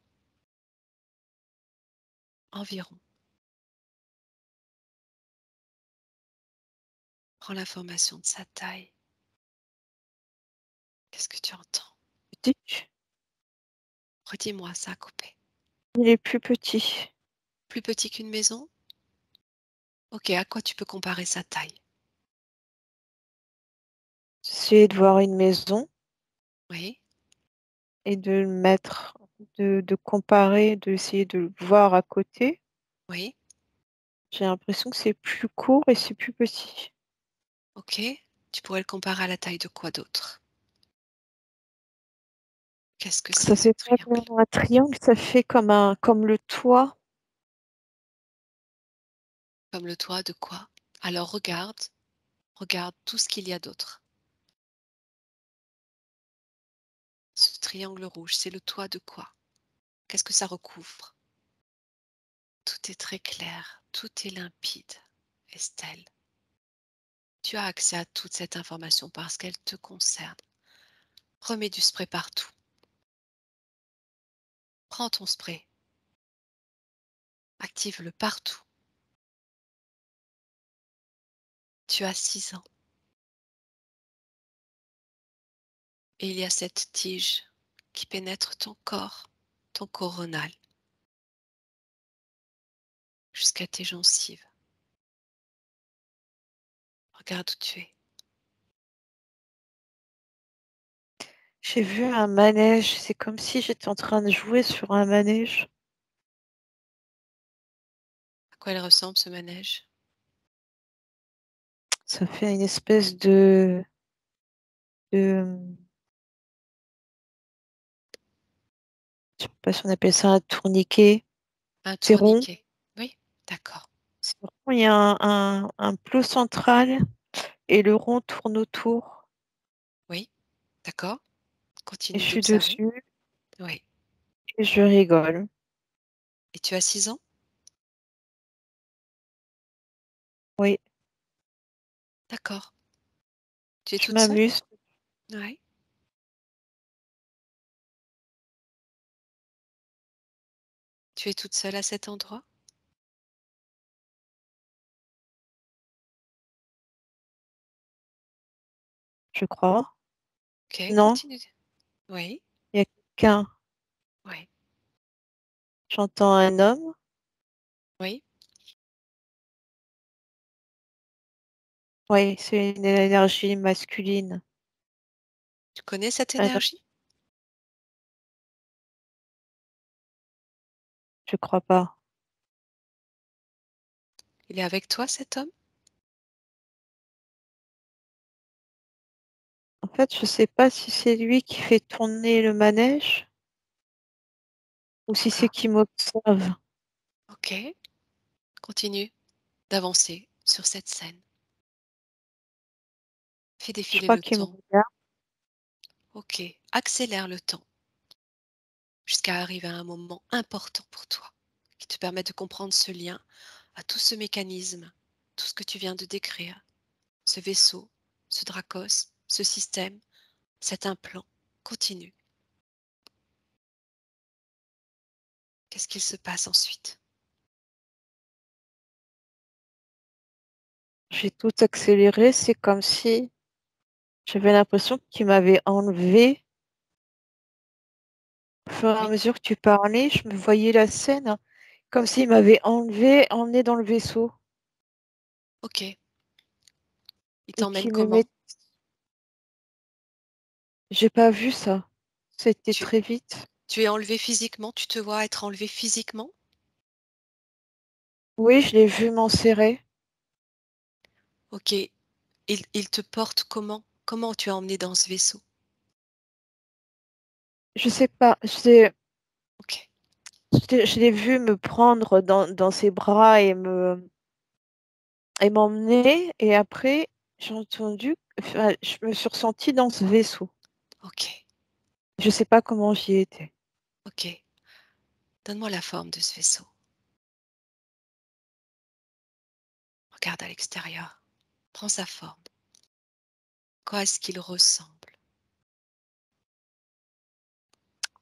Environ. Prends l'information de sa taille. Qu'est-ce que tu entends? Petit. Redis-moi ça a coupé. Il est plus petit. Plus petit qu'une maison? OK, à quoi tu peux comparer sa taille? J'essayais de voir une maison Oui, et de le mettre, de comparer, d'essayer de le voir à côté. oui, J'ai l'impression que c'est plus court et c'est plus petit. OK. Tu pourrais le comparer à la taille de quoi d'autre? Qu'est-ce que c'est Ça ce fait pas triangle? vraiment un triangle, ça fait comme le toit. Comme le toit de quoi? Alors regarde tout ce qu'il y a d'autre. Ce triangle rouge, c'est le toit de quoi? Qu'est-ce que ça recouvre? Tout est très clair, tout est limpide. Estelle, tu as accès à toute cette information parce qu'elle te concerne. Remets du spray partout. Prends ton spray, active-le partout. Tu as 6 ans et il y a cette tige qui pénètre ton coronal, jusqu'à tes gencives. Regarde où tu es. J'ai vu un manège, c'est comme si j'étais en train de jouer sur un manège. À quoi elle ressemble ce manège? Ça fait une espèce de, je sais pas si on appelle ça un tourniquet. Un C'est rond. tourniquet. Oui, d'accord. C'est rond, il y a un plot central et le rond tourne autour. Oui, d'accord. Et je Continue suis d'observer. dessus Oui. et je rigole. Et tu as 6 ans? Oui, D'accord. Tu es je toute seule? m'amuse, Oui. Tu es toute seule à cet endroit? je crois. OK, Non, continue. Oui, il y a quelqu'un. oui, J'entends un homme. oui. Oui, c'est une énergie masculine. Tu connais cette Un homme, énergie? je crois pas. Il est avec toi, cet homme? En fait, je sais pas si c'est lui qui fait tourner le manège ou si c'est D'accord. qui m'observe. OK. Continue d'avancer sur cette scène. Fais Je défiler crois le qu'il me temps. regarde. OK. Accélère le temps jusqu'à arriver à un moment important pour toi qui te permet de comprendre ce lien à tout ce mécanisme, tout ce que tu viens de décrire, ce vaisseau, ce dracos, ce système, cet implant. Continue. Qu'est-ce qu'il se passe ensuite? J'ai tout accéléré. C'est comme si j'avais l'impression qu'il m'avait enlevé. Au fur et à Oui, mesure que tu parlais, je me voyais la scène comme s'il m'avait enlevé, emmené dans le vaisseau OK. Il et t'emmène qui me comment? met. J'ai pas vu ça. C'était Tu, très vite. tu es enlevé physiquement? Tu te vois être enlevé physiquement? Oui, je l'ai vu m'enserrer. OK. Il te porte comment? Comment tu es emmené dans ce vaisseau? Je sais pas. OK. Je l'ai vu me prendre dans ses bras et m'emmener. Et après, j'ai entendu. Enfin, je me suis ressentie dans ce vaisseau. OK. Je sais pas comment j'y étais. OK. Donne-moi la forme de ce vaisseau. Regarde à l'extérieur. Prends sa forme. Quoi est-ce qu'il ressemble?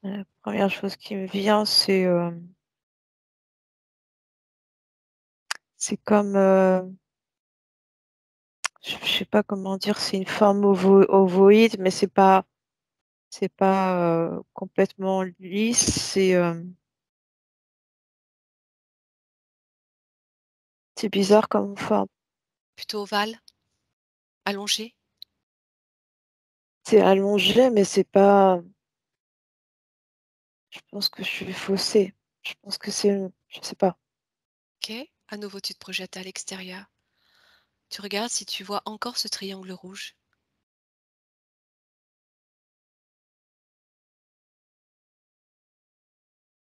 La première chose qui me vient, c'est comme, je sais pas comment dire, c'est une forme ovoïde, mais c'est pas complètement lisse, c'est OK. bizarre comme forme. Plutôt ovale? Allongé? C'est allongé, mais c'est pas. Je pense que je suis faussée. Je pense que je sais pas. OK. À nouveau, tu te projettes à l'extérieur. Tu regardes si tu vois encore ce triangle rouge.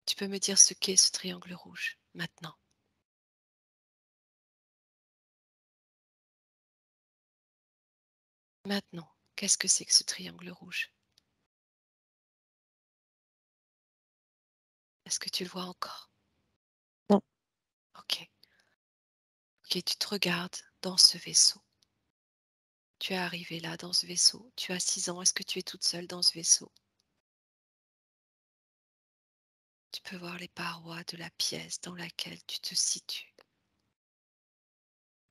Tu peux me dire ce qu'est ce triangle rouge, maintenant. Maintenant, qu'est-ce que c'est que ce triangle rouge? Est-ce que tu le vois encore? Non, OK. OK, tu te regardes dans ce vaisseau. Tu es arrivée là, dans ce vaisseau. Tu as 6 ans. Est-ce que tu es toute seule dans ce vaisseau? Tu peux voir les parois de la pièce dans laquelle tu te situes.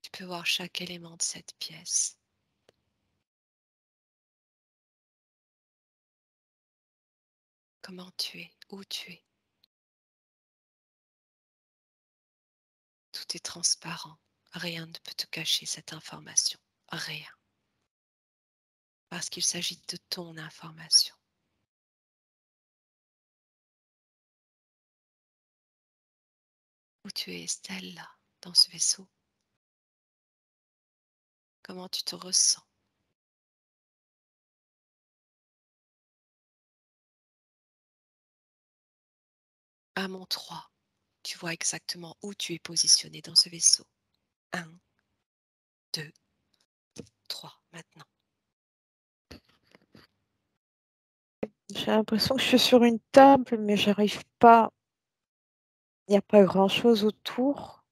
Tu peux voir chaque élément de cette pièce. Comment tu es, où tu es. Tout est transparent. Rien ne peut te cacher cette information. Rien. Parce qu'il s'agit de ton information. Où tu es, Estelle, là, dans ce vaisseau. Comment tu te ressens? À mon 3, tu vois exactement où tu es positionné dans ce vaisseau. 1, 2, 3, maintenant. j'ai l'impression que je suis sur une table, mais j'arrive pas. Il n'y a pas grand-chose autour.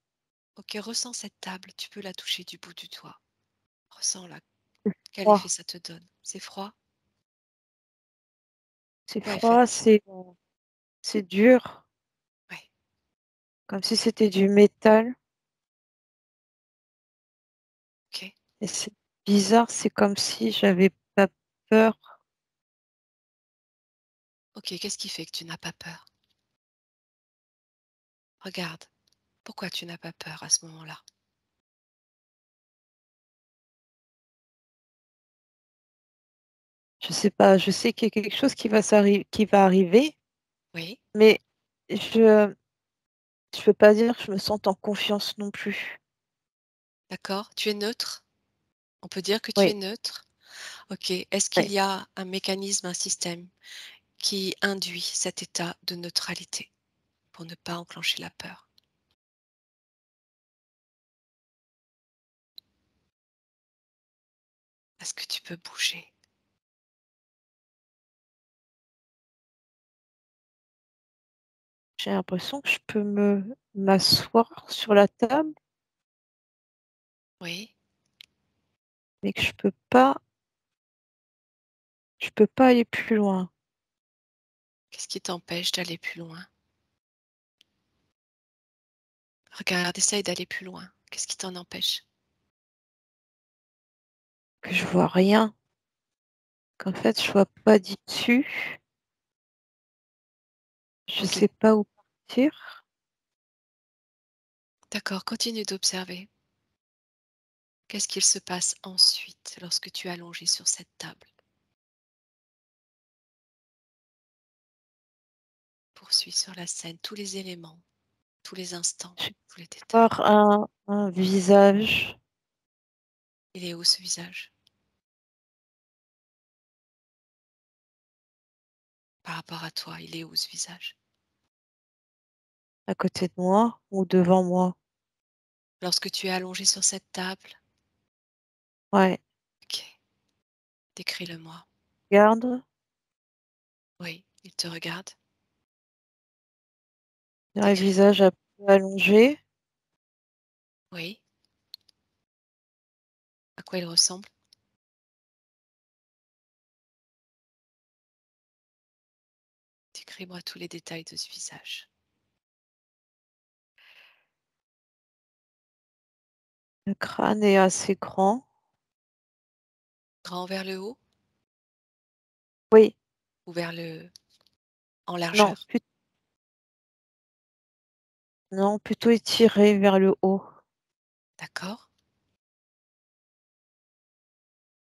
Ok, ressens cette table, tu peux la toucher du bout du doigt. Ressens-la. C'est Quel effet froid. ça te donne? C'est froid? C'est Quoi est froid, faite? c'est dur, Ouais, comme si c'était du métal. ok. Et c'est bizarre, c'est comme si j'avais pas peur. Ok, qu'est-ce qui fait que tu n'as pas peur? Regarde, pourquoi tu n'as pas peur à ce moment-là? Je sais pas, je sais qu'il y a quelque chose qui va arriver, Oui, mais je je peux pas dire que je me sente en confiance non plus. d'accord. Tu es neutre? On peut dire que tu es Oui, neutre? Ok. Est-ce qu'il oui. y a un mécanisme, un système qui induit cet état de neutralité pour ne pas enclencher la peur? Est-ce que tu peux bouger? J'ai l'impression que je peux me m'asseoir sur la table, Oui. mais que je peux pas aller plus loin. Qu'est-ce qui t'empêche d'aller plus loin? Regarde, essaye d'aller plus loin. Qu'est-ce qui t'en empêche? Que je vois rien, qu'en fait je vois pas d'issue, je Ok, sais pas où partir. d'accord, continue d'observer. Qu'est-ce qu'il se passe ensuite lorsque tu es allongé sur cette table? Poursuis sur la scène tous les éléments, tous les instants, Je vais tous les détails. voir un visage, Il est où ce visage? Par rapport à toi, il est où ce visage? à côté de moi ou devant moi. Lorsque tu es allongé sur cette table, Ouais, ok, décris-le-moi. regarde, Oui, il te regarde. il y a un Décris-moi. visage un peu allongé, Oui, à quoi il ressemble? Décris-moi tous les détails de ce visage. le crâne est assez grand, Grand vers le haut Oui, ou vers le en non, largeur? non, plutôt étiré vers le haut. D'accord.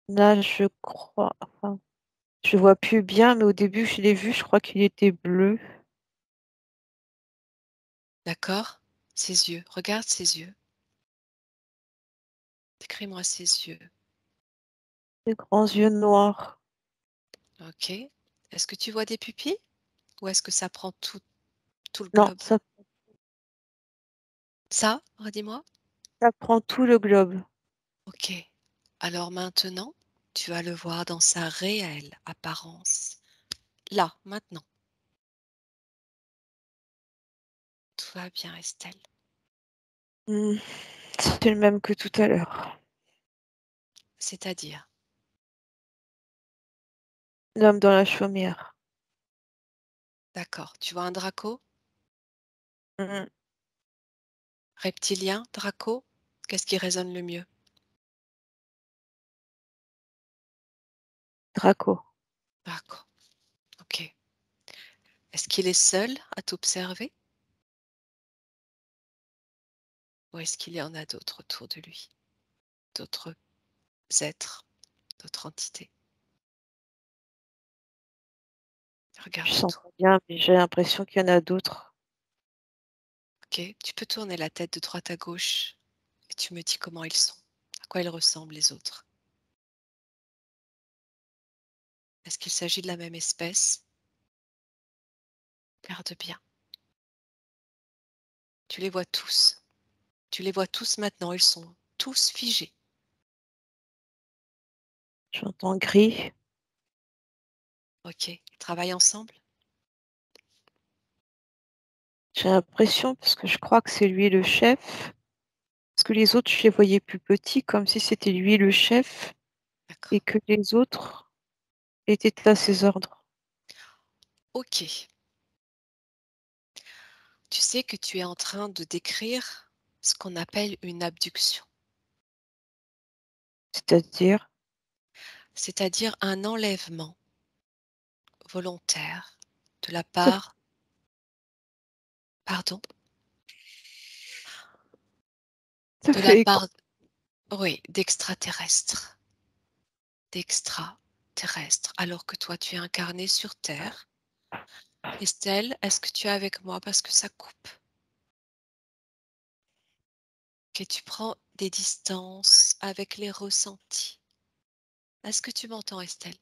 Là, je crois, enfin, je vois plus bien, mais au début, je l'ai vu, je crois qu'il était bleu. D'accord. Ses yeux. Regarde ses yeux. Décris-moi ses yeux. Des grands yeux noirs. OK. Est-ce que tu vois des pupilles ou est-ce que ça prend tout le Non, globe? Ça, redis-moi? ça prend tout le globe. OK. Alors maintenant, tu vas le voir dans sa réelle apparence. Là, maintenant. Tout va bien, Estelle. Mmh, c'est le même que tout à l'heure. C'est-à-dire, L'homme dans la chaumière. d'accord, tu vois un draco? Mmh. Reptilien, draco? Qu'est-ce qui résonne le mieux? Draco. Draco. OK. Est-ce qu'il est seul à t'observer ou est-ce qu'il y en a d'autres autour de lui? D'autres êtres, d'autres entités? Regarde Je sens autour. pas bien, mais j'ai l'impression qu'il y en a d'autres. OK. Tu peux tourner la tête de droite à gauche et tu me dis comment ils sont, à quoi ils ressemblent les autres. Est-ce qu'il s'agit de la même espèce? Regarde bien. Tu les vois tous. Tu les vois tous maintenant, ils sont tous figés. J'entends gris. OK. Ils travaillent ensemble? J'ai l'impression, parce que je crois que c'est lui le chef, parce que les autres, je les voyais plus petits, comme si c'était lui le chef et D'accord. que les autres étaient à ses ordres. OK. Tu sais que tu es en train de décrire ce qu'on appelle une abduction, C'est-à-dire, c'est-à-dire un enlèvement volontaire de la ça part, pardon, ça de la fait écho. part, oui, d'extraterrestres, alors que toi tu es incarné sur Terre. Estelle, est-ce que tu es avec moi parce que ça coupe? Que tu prends des distances avec les ressentis. Est-ce que tu m'entends, Estelle?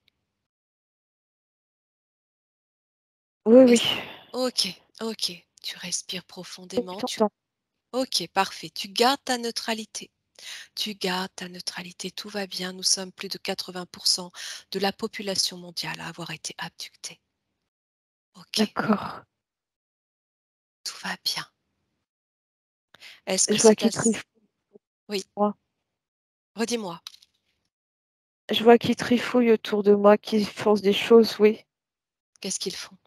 Oui, oui, Est-ce- Ok, ok. Tu respires je profondément. t'entends. Ok, parfait. Tu gardes ta neutralité. Tu gardes ta neutralité. Tout va bien. Nous sommes plus de 80% de la population mondiale à avoir été abductée. Ok, D'accord. tout va bien. Est-ce que Je vois c'est qu'il assez... trifouille. Oui, redis-moi. Je vois qu'ils trifouillent autour de moi, qu'ils font des choses, oui. Qu'est-ce qu'ils font?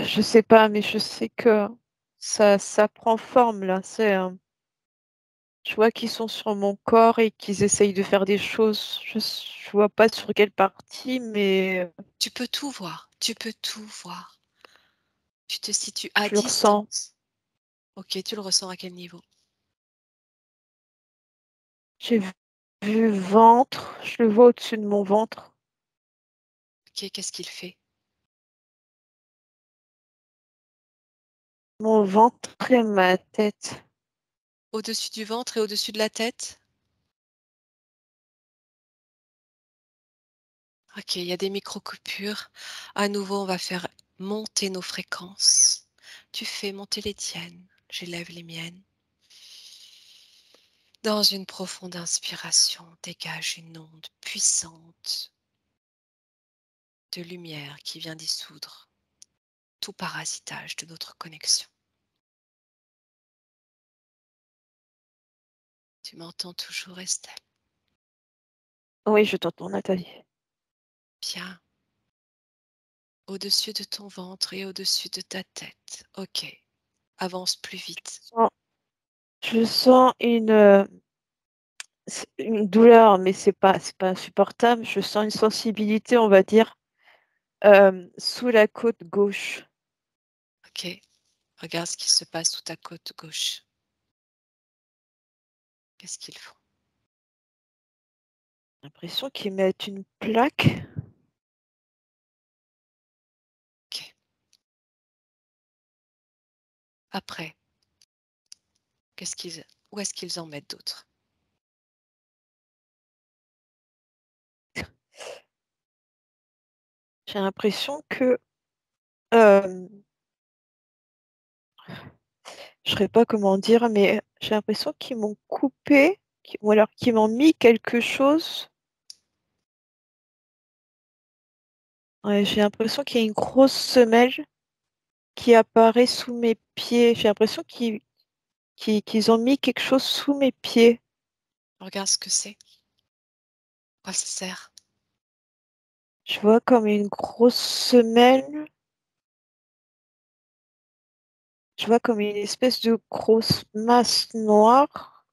Je sais pas, mais je sais que ça prend forme là. Je vois qu'ils sont sur mon corps et qu'ils essayent de faire des choses. Je vois pas sur quelle partie, mais Tu peux tout voir. Tu peux tout voir. Tu te situes à je le ressens. distance. Ok, tu le ressens à quel niveau? J'ai vu ventre, je le vois au-dessus de mon ventre. Ok, qu'est-ce qu'il fait? Mon ventre et ma tête. Au-dessus du ventre et au-dessus de la tête? OK, il y a des micro-coupures. À nouveau, on va faire monter nos fréquences. Tu fais monter les tiennes, j'élève les miennes. Dans une profonde inspiration, dégage une onde puissante de lumière qui vient dissoudre tout parasitage de notre connexion. Tu m'entends toujours, Estelle? Oui, je t'entends, Nathalie. Bien. Au-dessus de ton ventre et au-dessus de ta tête. OK. Avance plus vite. Je sens C'est une douleur, mais c'est pas insupportable. Je sens une sensibilité, on va dire, sous la côte gauche. OK. Regarde ce qui se passe sous ta côte gauche. Qu'est-ce qu'ils font? J'ai l'impression qu'ils mettent une plaque. OK. Après, où est-ce qu'ils en mettent d'autres? J'ai l'impression que, hem, je ne saurais pas comment dire, mais j'ai l'impression qu'ils m'ont coupé, ou alors qu'ils m'ont mis quelque chose. Ouais, j'ai l'impression qu'il y a une grosse semelle qui apparaît sous mes pieds. J'ai l'impression qu'ils ont mis quelque chose sous mes pieds. Regarde ce que c'est. À quoi ça sert? Je vois comme une grosse semelle. Je vois comme une espèce de grosse masse noire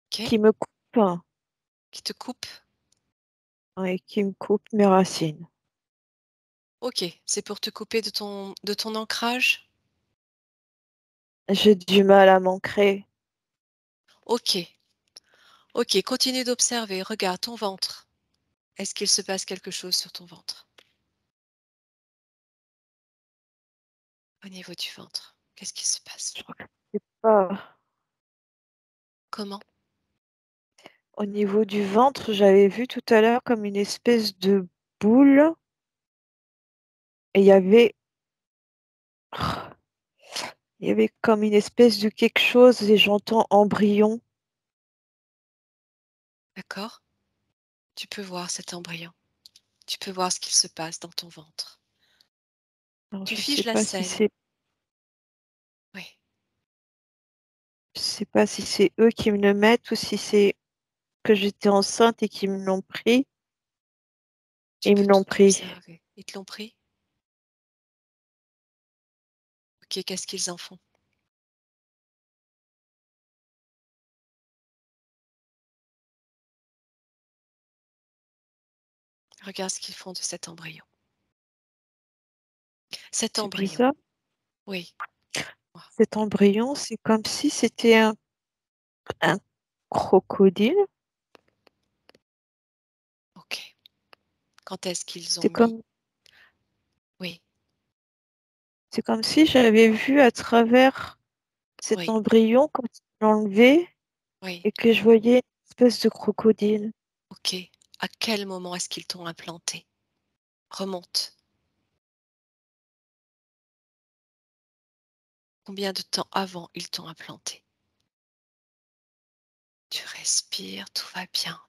OK. qui me coupe, Qui te coupe? ouais, qui me coupe mes racines. OK. C'est pour te couper de ton ancrage? J'ai du mal à m'ancrer. OK. OK, continue d'observer. Regarde ton ventre. Est-ce qu'il se passe quelque chose sur ton ventre? Au niveau du ventre, qu'est-ce qui se passe? Je crois que c'est pas. Comment? Au niveau du ventre, j'avais vu tout à l'heure comme une espèce de boule et il y avait comme une espèce de quelque chose et j'entends embryon. D'accord? Tu peux voir cet embryon. Tu peux voir ce qu'il se passe dans ton ventre. Alors Tu je sais figes la pas si scène. c'est Oui. je sais pas si c'est eux qui me le mettent ou si c'est que j'étais enceinte et qu'ils me l'ont pris. Tu Ils me peux l'ont tout pris. observer. Ils te l'ont pris? Ok, qu'est-ce qu'ils en font? Regarde ce qu'ils font de cet embryon. Cet C'est embryon, bizarre. oui. Moi. Cet embryon, c'est comme si c'était un crocodile. Ok. Quand est-ce qu'ils ont C'est mis? comme, Oui, c'est comme si j'avais vu à travers cet oui, embryon quand ils l'ont enlevé oui. et que je voyais une espèce de crocodile. Ok. À quel moment est-ce qu'ils t'ont implanté? Remonte. Combien de temps avant ils t'ont implanté? Tu respires, tout va bien.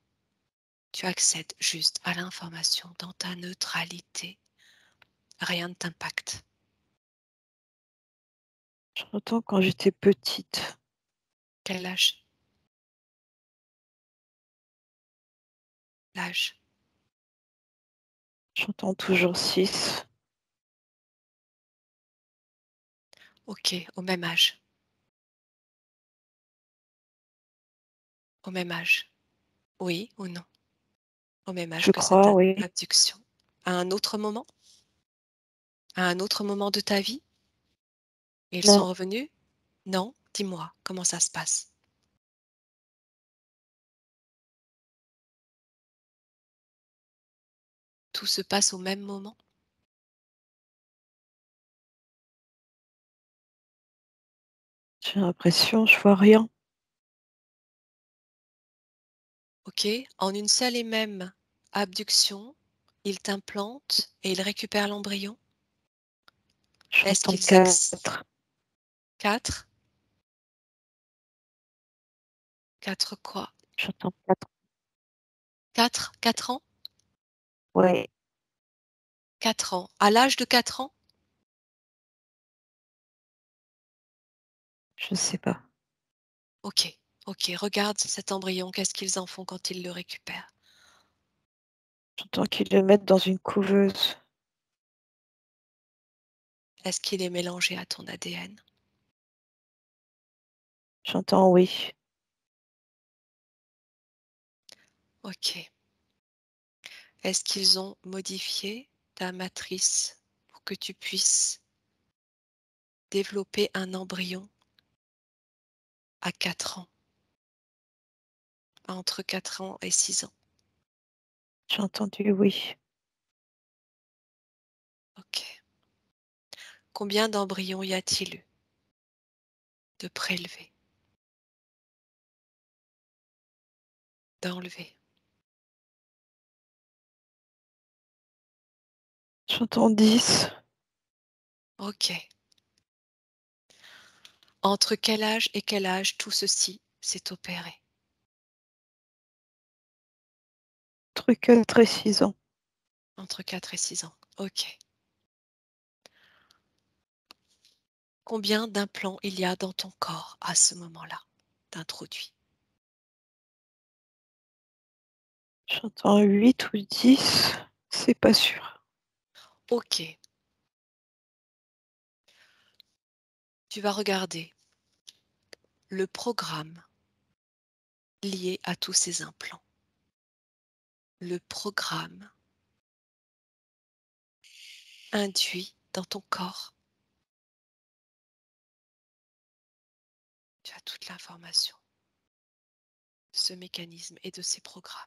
Tu accèdes juste à l'information dans ta neutralité. Rien ne t'impacte. J'entends quand j'étais petite. Quel âge? L'âge. J'entends toujours 6. Ok, au même âge. Au même âge. Oui ou non? Au même âge Je que cette crois, oui. abduction. À un autre moment? À un autre moment de ta vie? Et ils Non, sont revenus? Non? Dis-moi, comment ça se passe? Tout se passe au même moment? j'ai l'impression, je vois rien. Ok? En une seule et même abduction, ils t'implantent et ils récupèrent l'embryon? Est-ce J'entends qu'ils acceptent? 4. 4? 4 quoi? J'entends 4. 4 ans? Ouais, 4 ans. À l'âge de 4 ans? je sais pas. OK, OK, regarde cet embryon, qu'est-ce qu'ils en font quand ils le récupèrent? J'entends qu'ils le mettent dans une couveuse. Est-ce qu'il est mélangé à ton ADN? J'entends oui. Ok. Est-ce qu'ils ont modifié ta matrice pour que tu puisses développer un embryon à 4 ans, entre 4 ans et 6 ans? J'ai entendu oui. Ok. Combien d'embryons y a-t-il eu de prélevés, d'enlevés? J'entends 10. Ok. Entre quel âge et quel âge tout ceci s'est opéré? Entre 4 et 6 ans. Entre 4 et 6 ans. Ok. Combien d'implants il y a dans ton corps à ce moment-là d'introduit? J'entends 8 ou 10. C'est pas sûr. Ok. Tu vas regarder le programme lié à tous ces implants. Le programme induit dans ton corps. Tu as toute l'information de ce mécanisme et de ces programmes.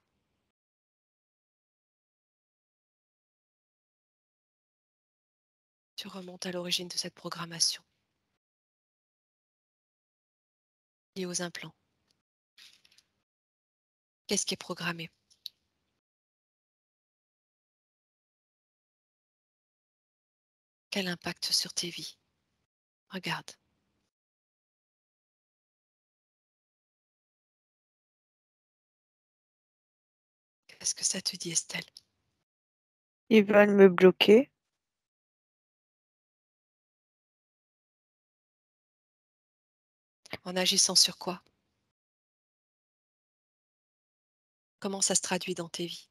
Tu remontes à l'origine de cette programmation liée aux implants. Qu'est-ce qui est programmé? Quel impact sur tes vies? Regarde. Qu'est-ce que ça te dit, Estelle? Ils veulent me bloquer. En agissant sur quoi? Comment ça se traduit dans tes vies?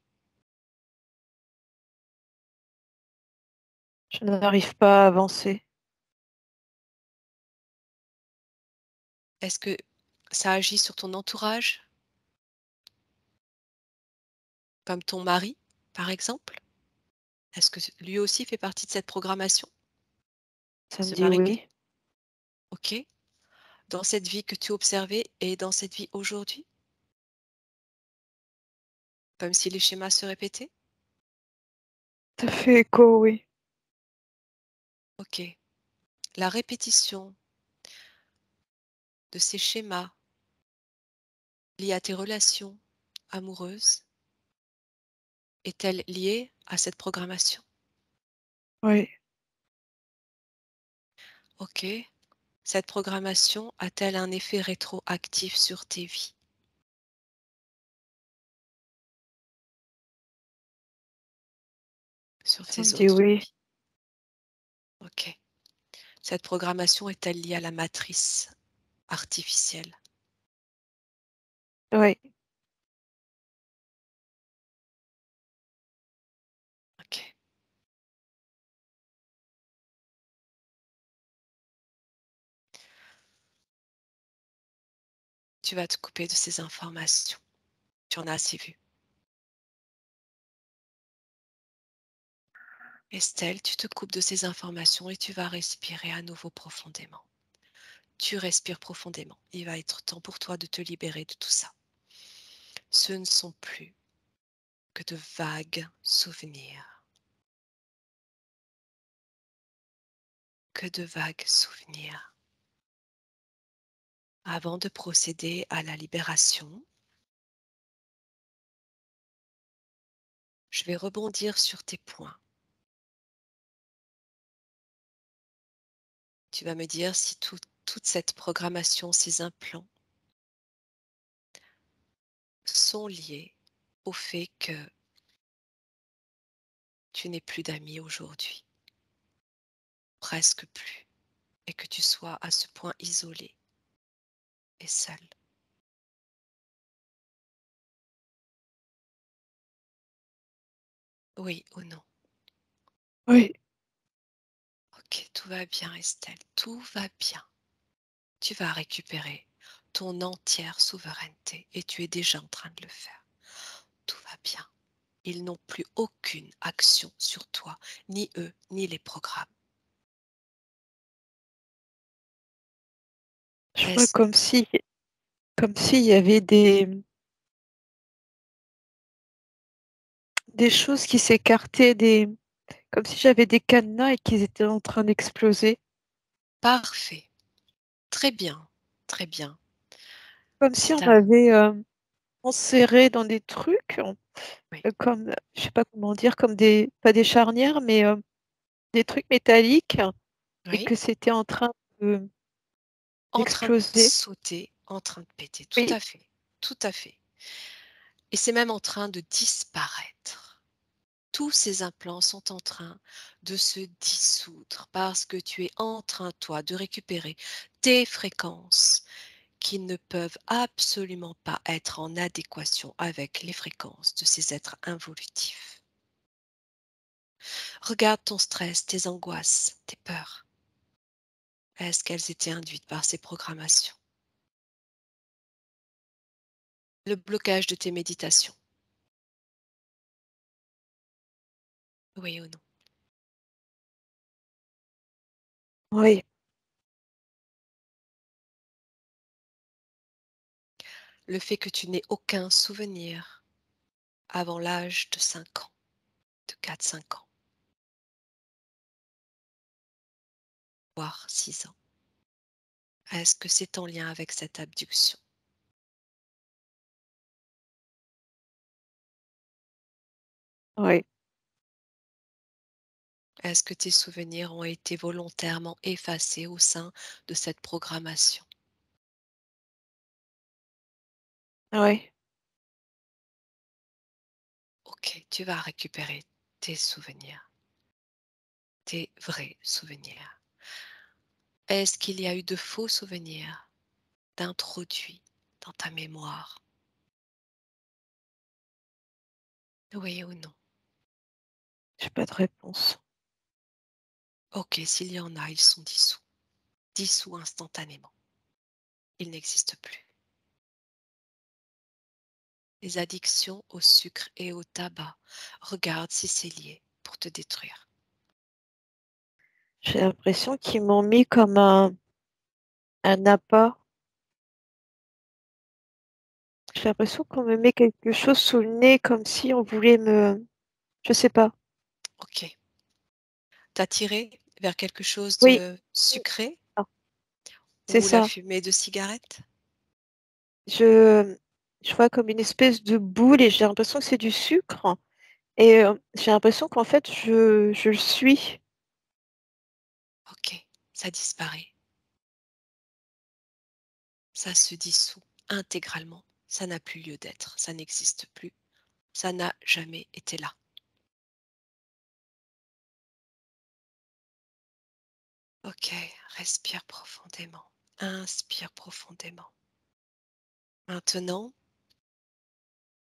Je n'arrive pas à avancer. Est-ce que ça agit sur ton entourage, comme ton mari, par exemple? Est-ce que lui aussi fait partie de cette programmation? Ça me Ce dit mari que oui. OK. Dans cette vie que tu observais et dans cette vie aujourd'hui? Comme si les schémas se répétaient? Ça fait écho, oui. OK. La répétition de ces schémas liés à tes relations amoureuses est-elle liée à cette programmation? Oui. OK. Cette programmation a-t-elle un effet rétroactif sur tes vies, sur Ça me tes dit autres oui. vies? OK. Cette programmation est-elle liée à la matrice artificielle? Oui. OK. Tu vas te couper de ces informations. Tu en as assez vu. Estelle, tu te coupes de ces informations et tu vas respirer à nouveau profondément. Tu respires profondément. Il va être temps pour toi de te libérer de tout ça. Ce ne sont plus que de vagues souvenirs. Que de vagues souvenirs. Avant de procéder à la libération, je vais rebondir sur tes points. Tu vas me dire si toute cette programmation, ces implants, sont liés au fait que tu n'aies plus d'amis aujourd'hui, presque plus, et que tu sois à ce point isolé et seul. Oui ou non? Oui. Ok, tout va bien, Estelle, tout va bien. Tu vas récupérer ton entière souveraineté et tu es déjà en train de le faire. bien. Ils n'ont plus aucune action sur toi, ni eux, ni les programmes. Je vois Est-ce comme s'il y avait des choses qui s'écartaient, comme si j'avais des cadenas et qu'ils étaient en train d'exploser. parfait? Très bien, très bien. Comme si C'est on un m'avait, enserrée dans des trucs, oui, comme, je sais pas comment dire, comme des pas des charnières, mais, des trucs métalliques et oui, que c'était en train de en train de d'exploser. sauter, en train de péter. Tout Oui, à fait, tout à fait. Et c'est même en train de disparaître. Tous ces implants sont en train de se dissoudre parce que tu es en train, toi, de récupérer tes fréquences qui ne peuvent absolument pas être en adéquation avec les fréquences de ces êtres involutifs. Regarde ton stress, tes angoisses, tes peurs. Est-ce qu'elles étaient induites par ces programmations? Le blocage de tes méditations, oui ou non? oui, Le fait que tu n'aies aucun souvenir avant l'âge de 5 ans, de 4, 5 ans, voire 6 ans. Est-ce que c'est en lien avec cette abduction? oui, Est-ce que tes souvenirs ont été volontairement effacés au sein de cette programmation? oui, Ok, tu vas récupérer tes souvenirs, tes vrais souvenirs. Est-ce qu'il y a eu de faux souvenirs d'introduits dans ta mémoire? Oui ou non? j'ai pas de réponse. Ok, s'il y en a, ils sont dissous. Dissous instantanément. Ils n'existent plus. Les addictions au sucre et au tabac, regarde si c'est lié pour te détruire. J'ai l'impression qu'ils m'ont mis comme un appât. J'ai l'impression qu'on me met quelque chose sous le nez comme si on voulait me je sais pas. Ok. T'attirer vers quelque chose Oui, de sucré ah, c'est ou la ça. fumée de cigarette? Je je vois comme une espèce de boule et j'ai l'impression que c'est du sucre et j'ai l'impression qu'en fait je le suis. Ok, ça disparaît, ça se dissout intégralement, ça n'a plus lieu d'être, ça n'existe plus, ça n'a jamais été là. Ok, respire profondément, inspire profondément. Maintenant,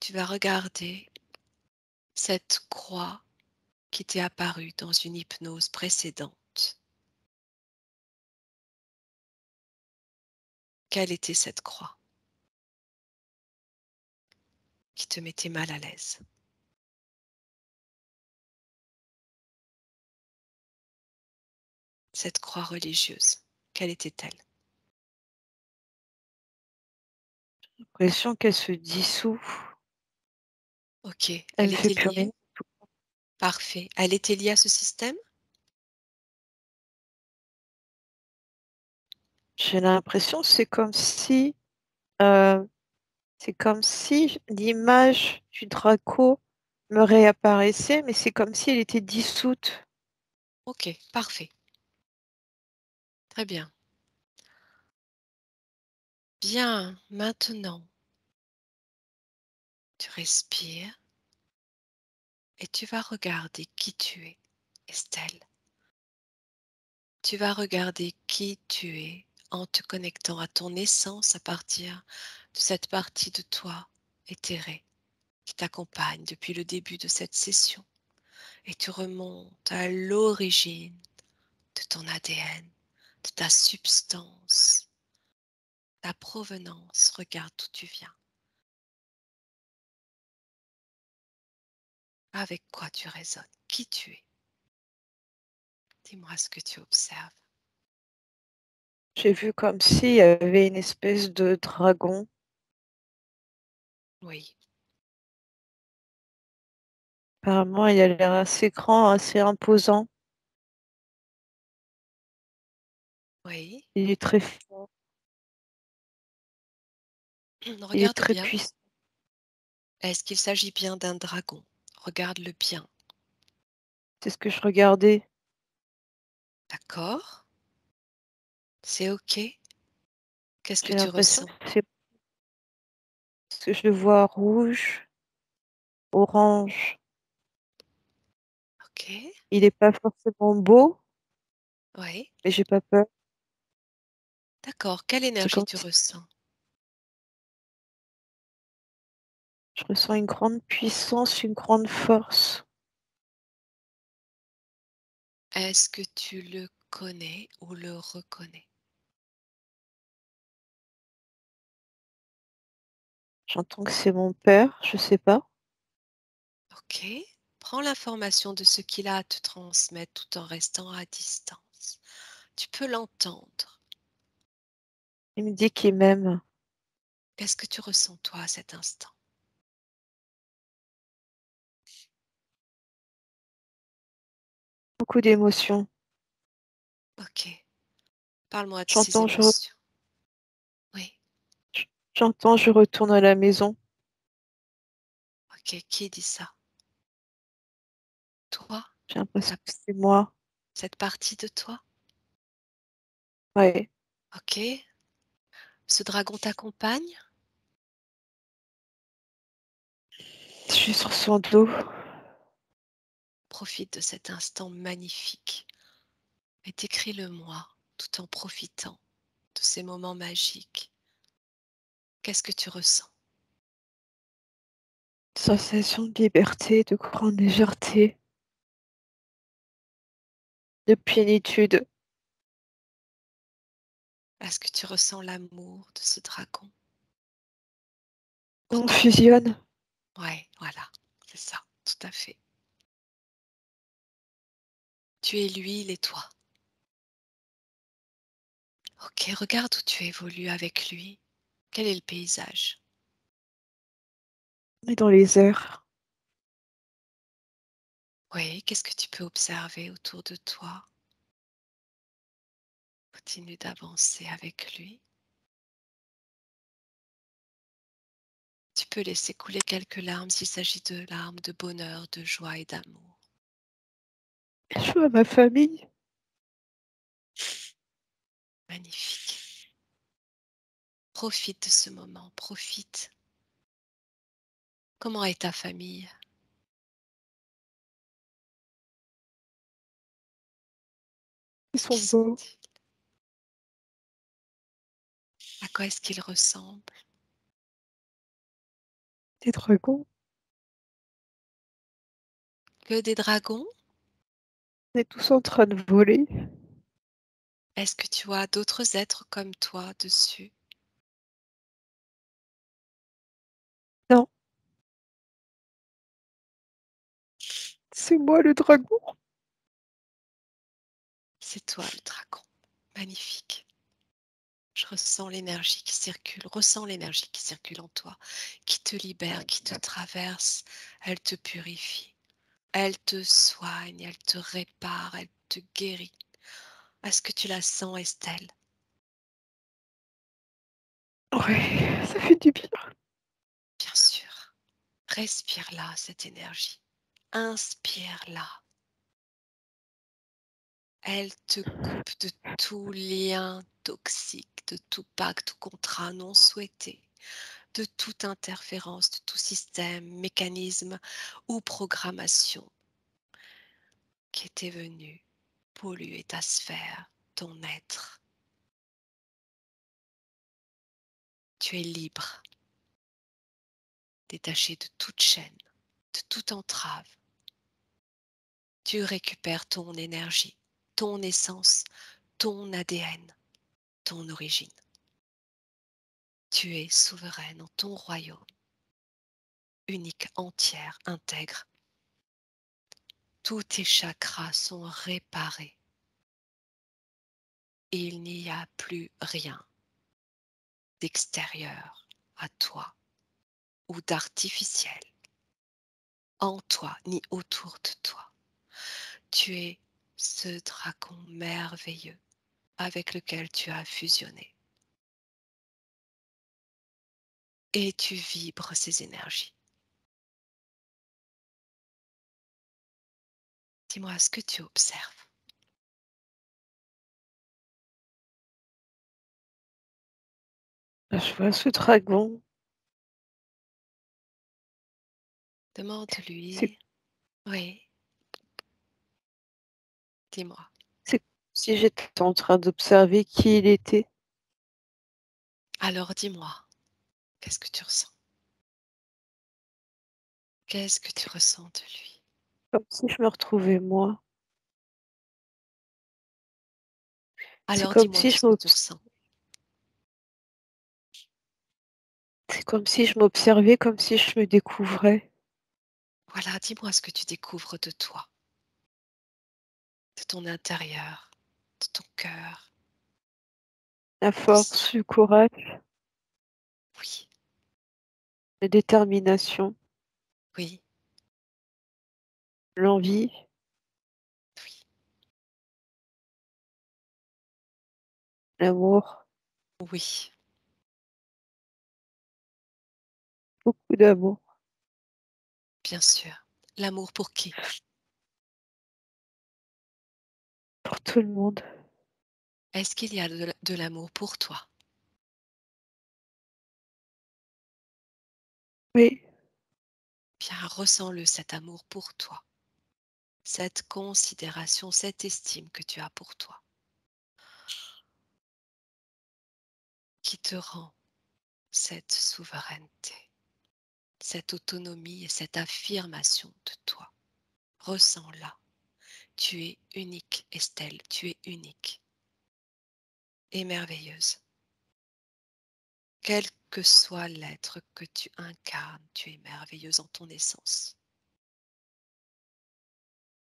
tu vas regarder cette croix qui t'est apparue dans une hypnose précédente. Quelle était cette croix qui te mettait mal à l'aise? Cette croix religieuse, quelle était-elle? J'ai l'impression qu'elle se dissout, Ok, elle elle ne fait était plus liée? rien. Parfait. Elle était liée à ce système? J'ai l'impression heu, c'est comme si l'image du Draco me réapparaissait, mais c'est comme si elle était dissoute. Ok, parfait. Très bien. Bien, maintenant, tu respires et tu vas regarder qui tu es, Estelle. Tu vas regarder qui tu es en te connectant à ton essence à partir de cette partie de toi éthérée qui t'accompagne depuis le début de cette session. Et tu remontes à l'origine de ton ADN, de ta substance, ta provenance. Regarde d'où tu viens. Avec quoi tu résonnes? Qui tu es? Dis-moi ce que tu observes. J'ai vu comme s'il y avait une espèce de dragon. Oui, Apparemment, il a l'air assez grand, assez imposant. oui. Il est très fort, il est Regarde très bien. puissant. Est-ce qu'il s'agit bien d'un dragon? Regarde-le bien. C'est ce que je regardais. D'accord? C'est OK? Qu'est-ce que J'ai tu l'impression ressens? que c'est parce que je le vois rouge, orange. OK. Il est pas forcément beau, Oui. mais j'ai pas peur. D'accord. Quelle C'est énergie comme tu si ressens? je ressens une grande puissance, une grande force. Est-ce que tu le connais ou le reconnais? J'entends que c'est mon père, je sais pas. OK. Prends l'information de ce qu'il a à te transmettre tout en restant à distance. Tu peux l'entendre. Il me dit qu'il m'aime. Qu'est-ce que tu ressens toi à cet instant? Beaucoup d'émotions. OK. Parle-moi de ces J'entends, émotions. Oui. j'entends, je retourne à la maison. OK. Qui dit ça? Toi? J'ai l'impression La- que c'est moi. Cette partie de toi? Ouais. OK. Ce dragon t'accompagne? Je suis sur son dos. Profite de cet instant magnifique et décris-le-moi tout en profitant de ces moments magiques. Qu'est-ce que tu ressens? Sensation de liberté, de grande légèreté, de plénitude. Est-ce que tu ressens l'amour de ce dragon? On fusionne. Ouais, voilà, c'est ça, tout à fait. Tu es lui, il est toi. Ok, regarde où tu évolues avec lui. Quel est le paysage? On est dans les airs. Oui, qu'est-ce que tu peux observer autour de toi? Continue d'avancer avec lui. Tu peux laisser couler quelques larmes s'il s'agit de larmes de bonheur, de joie et d'amour. Je vois ma famille. Magnifique. Profite de ce moment, profite. Comment est ta famille? Ils Qui sont beaux. sont-ils? À quoi est-ce qu'ils ressemblent? Des dragons. Que des dragons? On est tous en train de voler. Est-ce que tu vois d'autres êtres comme toi dessus? Non, c'est moi le dragon. C'est toi le dragon. Magnifique. Je ressens l'énergie qui circule, ressens l'énergie qui circule en toi, qui te libère, qui te traverse. Elle te purifie, elle te soigne, elle te répare, elle te guérit. Est-ce que tu la sens, Estelle? Ouais, ça fait du bien. Bien sûr. Respire-la, cette énergie. Inspire-la. Elle te coupe de tout lien toxique, de tout pacte ou contrat non souhaité, de toute interférence, de tout système, mécanisme ou programmation qui était venu polluer ta sphère, ton être. Tu es libre, détaché de toute chaîne, de toute entrave. Tu récupères ton énergie, ton essence, ton ADN, ton origine. Tu es souveraine en ton royaume, unique, entière, intègre. Tous tes chakras sont réparés. Il n'y a plus rien d'extérieur à toi ou d'artificiel en toi ni autour de toi. Tu es ce dragon merveilleux avec lequel tu as fusionné et tu vibres ces énergies. Dis-moi ce que tu observes. Je vois ce dragon, c'est Demande-lui. Oui, dis-moi. c'est comme si j'étais en train d'observer qui il était, Alors dis-moi, qu'est-ce que tu ressens? Qu'est-ce que tu ressens de lui? comme si je me retrouvais moi. C'est Alors comme dis-moi si tout je ce que tu ressens. c'est comme si je m'observais, comme si je me découvrais. Voilà, dis-moi ce que tu découvres de toi, de ton intérieur, de ton cœur. La force, le courage, Oui, la détermination, oui, l'envie, oui, l'amour, oui, beaucoup d'amour bien sûr. L'amour pour qui? pour tout le monde. Est-ce qu'il y a de l'amour pour toi? Oui, Bien, ressens-le, cet amour pour toi, cette considération, cette estime que tu as pour toi, qui te rend cette souveraineté, cette autonomie et cette affirmation de toi. Ressens-la. Tu es unique, Estelle, tu es unique et merveilleuse. Quel que soit l'être que tu incarnes, tu es merveilleuse en ton essence.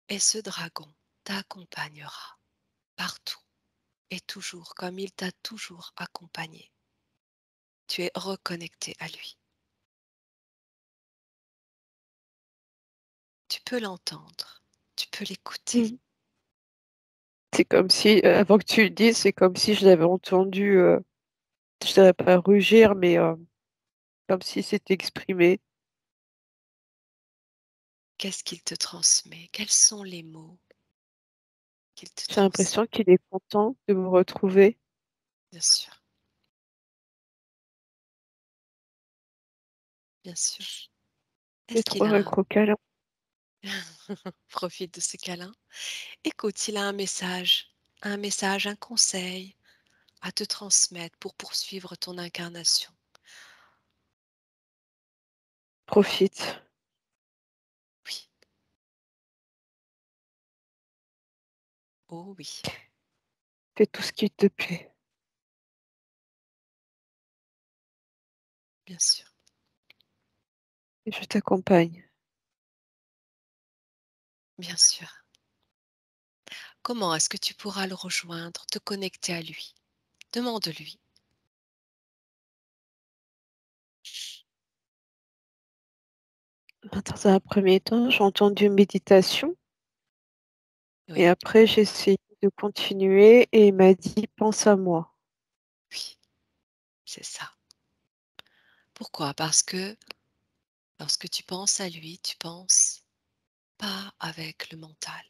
Et ce dragon t'accompagnera partout et toujours comme il t'a toujours accompagné. Tu es reconnecté à lui. Tu peux l'entendre, tu peux l'écouter. mmh. C'est comme si, avant que tu le dises, c'est comme si je l'avais entendu, je dirais pas rugir, mais, comme si c'était exprimé. Qu'est-ce qu'il te transmet? Quels sont les mots qu'il te J'ai transmet? l'impression qu'il est content de me retrouver, Bien sûr, bien sûr. j'ai Est-ce qu'il trouvé a un un... gros câlin. Profite de ce câlin. Écoute, il a un message, un conseil à te transmettre pour poursuivre ton incarnation. Profite, Oui, oh oui, fais tout ce qu'il te plaît bien sûr, et je t'accompagne. bien sûr. Comment est-ce que tu pourras le rejoindre, te connecter à lui? Demande-lui. Dans un premier temps, j'ai entendu méditation et Oui, après j'ai essayé de continuer et il m'a dit: «Pense à moi». oui, c'est ça. Pourquoi? Parce que lorsque tu penses à lui, tu penses pas avec le mental,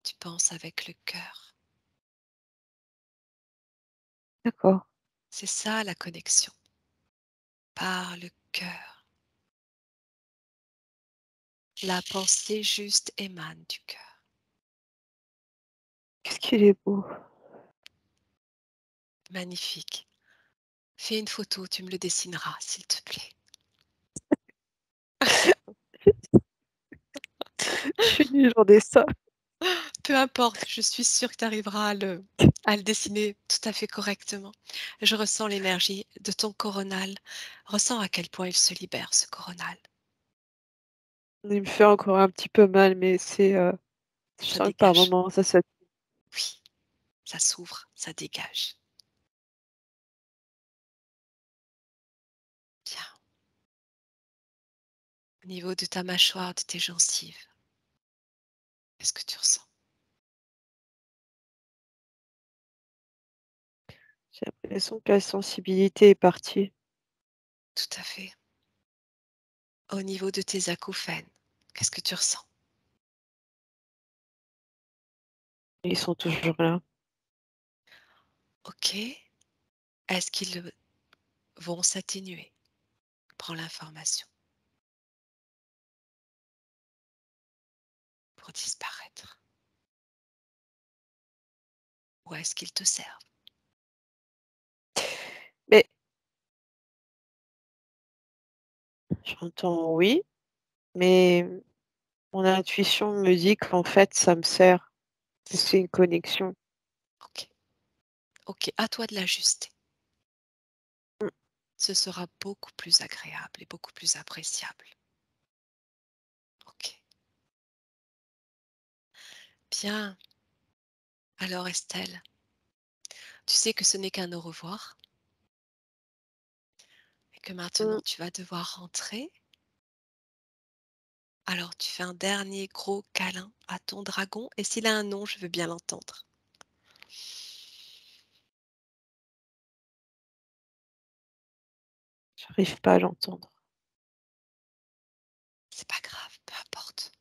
tu penses avec le cœur. D'accord, C'est ça la connexion, par le cœur. La pensée juste émane du cœur. qu'est-ce qu'il est beau. Magnifique. Fais une photo, tu me le dessineras, s'il te plaît. Je suis nulle en dessin. Peu importe, je suis sûre que tu arriveras à le dessiner tout à fait correctement. Je ressens l'énergie de ton coronal. Ressens à quel point il se libère, ce coronal. Il me fait encore un petit peu mal, mais je Ça sens que par dégage. moments ça Oui, ça s'ouvre, ça dégage. Bien. Au niveau de ta mâchoire, de tes gencives, qu'est-ce que tu ressens? j'ai l'impression que la sensibilité est partie. Tout à fait. Au niveau de tes acouphènes, qu'est-ce que tu ressens? Ils sont toujours là. OK. Est-ce qu'ils vont s'atténuer? Prends l'information pour disparaître. Ou est-ce qu'ils te servent? Mais j'entends oui, mais mon intuition me dit qu'en fait ça me sert, que c'est une connexion. OK. OK, à toi de l'ajuster. Mmh, Ce sera beaucoup plus agréable et beaucoup plus appréciable. OK. Bien. Alors Estelle, tu sais que ce n'est qu'un au revoir et que mmh. maintenant tu vas devoir rentrer. Alors tu fais un dernier gros câlin à ton dragon et s'il a un nom, je veux bien l'entendre. J'arrive pas à l'entendre. C'est pas grave, peu importe.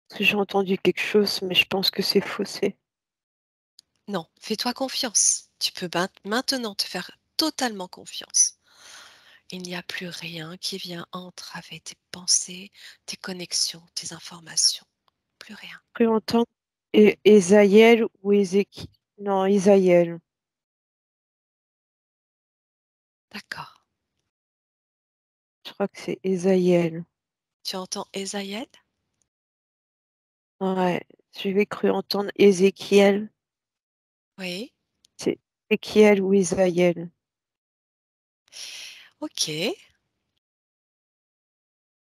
Parce que j'ai entendu quelque chose, mais je pense que c'est faussé. Non, fais-toi confiance. Tu peux maintenant te faire totalement confiance. Il n'y a plus rien qui vient entraver tes pensées, tes connexions, tes informations. Plus rien. Cru entendre Esaïel ou Ézéchiel. Non, Isaïel. D'accord. Je crois que c'est Esaïel. Tu entends Esaïel? Ouais, j'avais cru entendre Ézéchiel. Oui. C'est Ézéchiel ou Isaïel. Ok.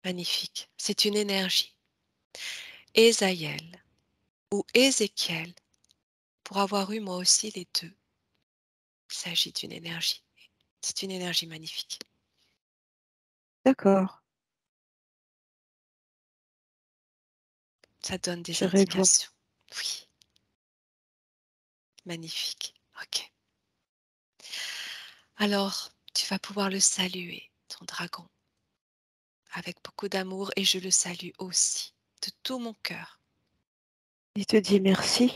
Magnifique. C'est une énergie. Esaïel ou Ézéchiel, pour avoir eu moi aussi les deux, il s'agit d'une énergie. C'est une énergie magnifique. D'accord, Ça donne des j'irai voir. indications. Oui, magnifique. Ok. Alors, tu vas pouvoir le saluer, ton dragon, avec beaucoup d'amour et je le salue aussi, de tout mon cœur. Il te dit merci.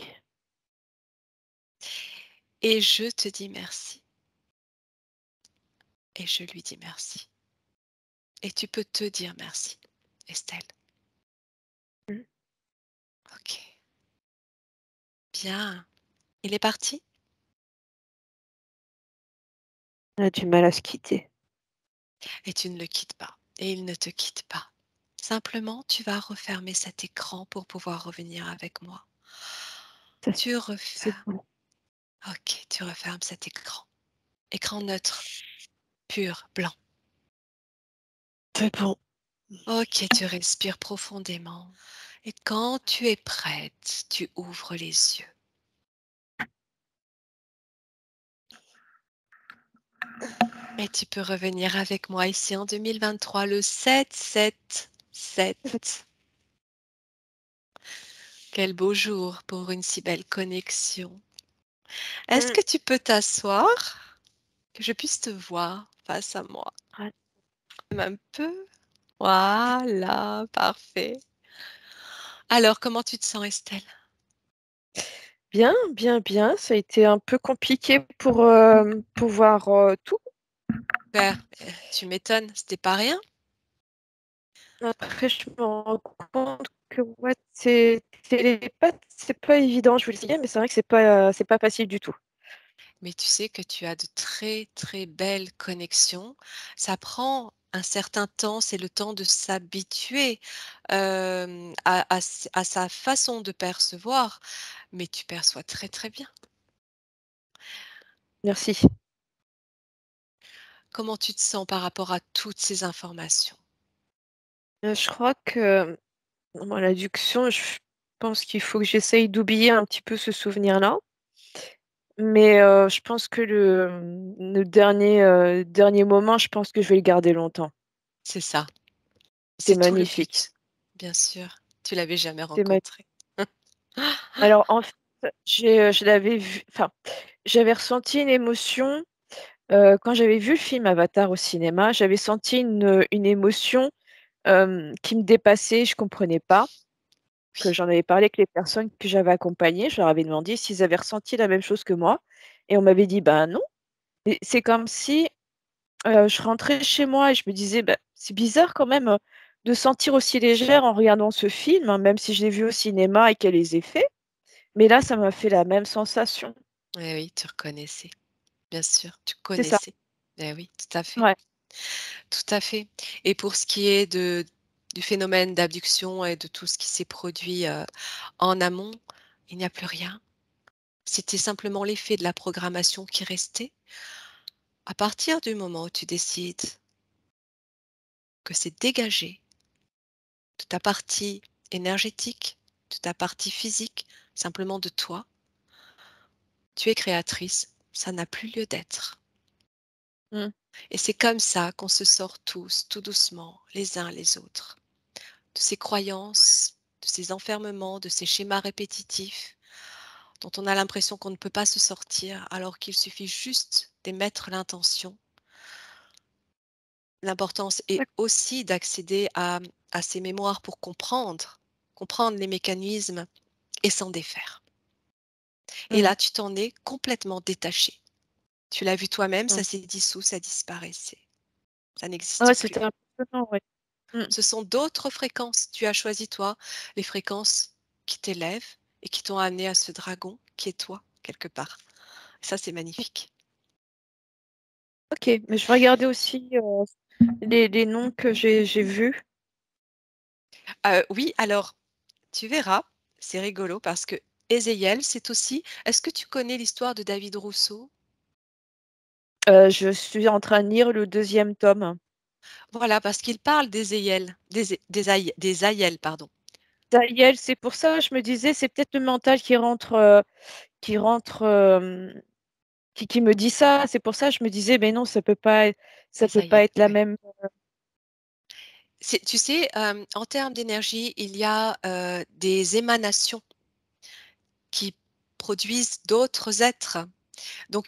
Et je te dis merci. Et je lui dis merci. Et tu peux te dire merci, Estelle. Mm. Ok. Bien. Il est parti? On a du mal à se quitter. Et tu ne le quittes pas. Et il ne te quitte pas. Simplement, tu vas refermer cet écran pour pouvoir revenir avec moi. Ça, Tu c'est refermes. bon. Ok, tu refermes cet écran. Écran neutre, pur, blanc. C'est bon. Ok, tu respires profondément. Et quand tu es prête, tu ouvres les yeux. Et tu peux revenir avec moi ici en 2023, le 7-7-7. Quel beau jour pour une si belle connexion. Est-ce Mm. que tu peux t'asseoir? Que je puisse te voir face à moi. Ah, Un peu. Voilà, parfait. Alors, comment tu te sens, Estelle? bien, bien, bien. Ça a été un peu compliqué pour pouvoir tout. Super. Tu m'étonnes, c'était pas rien. Après, je me rends compte que ouais, c'est pas évident, je vous le disais, mais c'est vrai que c'est pas facile du tout. Mais tu sais que tu as de très, très belles connexions. Ça prend un certain temps, c'est le temps de s'habituer à sa façon de percevoir, mais tu perçois très, très bien. Merci. Comment tu te sens par rapport à toutes ces informations? Je crois que dans l'addiction, je pense qu'il faut que j'essaye d'oublier un petit peu ce souvenir-là. Mais je pense que le dernier moment, je pense que je vais le garder longtemps. C'est ça, C'était c'est tout le magnifique. but, bien sûr. Tu l'avais jamais C'était ma rencontré. Alors en fait, je l'avais vu enfin, j'avais ressenti une émotion, quand j'avais vu le film Avatar au cinéma, j'avais senti une émotion, qui me dépassait, je comprenais pas, que Oui, j'en avais parlé avec les personnes que j'avais accompagnées, je leur avais demandé s'ils avaient ressenti la même chose que moi et on m'avait dit: «Ben non». Et c'est comme si, je rentrais chez moi et je me disais: «Bah, c'est bizarre quand même, de sentir aussi légère en regardant ce film, hein, même si je l'ai vu au cinéma et qu'il y a les effets». Mais là, ça m'a fait la même sensation. eh oui, tu reconnaissais, bien sûr, tu C'est ça, connaissais. Eh oui, tout à fait, ouais. tout à fait. Et pour ce qui est du phénomène d'abduction et de tout ce qui s'est produit, en amont, il n'y a plus rien. C'était simplement l'effet de la programmation qui restait. À partir du moment où tu décides que c'est dégagé de ta partie énergétique, de ta partie physique, simplement de toi, tu es créatrice, ça n'a plus lieu d'être. Mmh. Et c'est comme ça qu'on se sort tous, tout doucement, les uns les autres, de ces croyances, de ces enfermements, de ces schémas répétitifs dont on a l'impression qu'on ne peut pas se sortir alors qu'il suffit juste d'émettre l'intention. L'importance est aussi d'accéder à ces mémoires pour comprendre les mécanismes et s'en défaire. Et Mmh. là, tu t'en es complètement détaché. Tu l'as vu toi-même, ça Mmh. s'est dissous, ça disparaissait. Ça n'existe Ouais, c'était plus. impressionnant, ouais. Mmh. Ce sont d'autres fréquences. Tu as choisi, toi, les fréquences qui t'élèvent et qui t'ont amené à ce dragon qui est toi, quelque part. Ça, c'est magnifique. OK, mais je vais regarder aussi, les noms que j'ai vus. Oui, alors, tu verras, c'est rigolo parce que Ézéiel, c'est aussi. Est-ce que tu connais l'histoire de David Rousseau? Je suis en train de lire le deuxième tome. Voilà, parce qu'il parle d'Ézéiel, des Aïels, pardon. Daniel, c'est pour ça, je me disais, c'est peut-être le mental qui rentre, qui me dit ça. C'est pour ça, je me disais: «Mais non, ça Des peut pas Aïels, être la ouais. même». Tu sais, en termes d'énergie, il y a des émanations qui produisent d'autres êtres. Donc,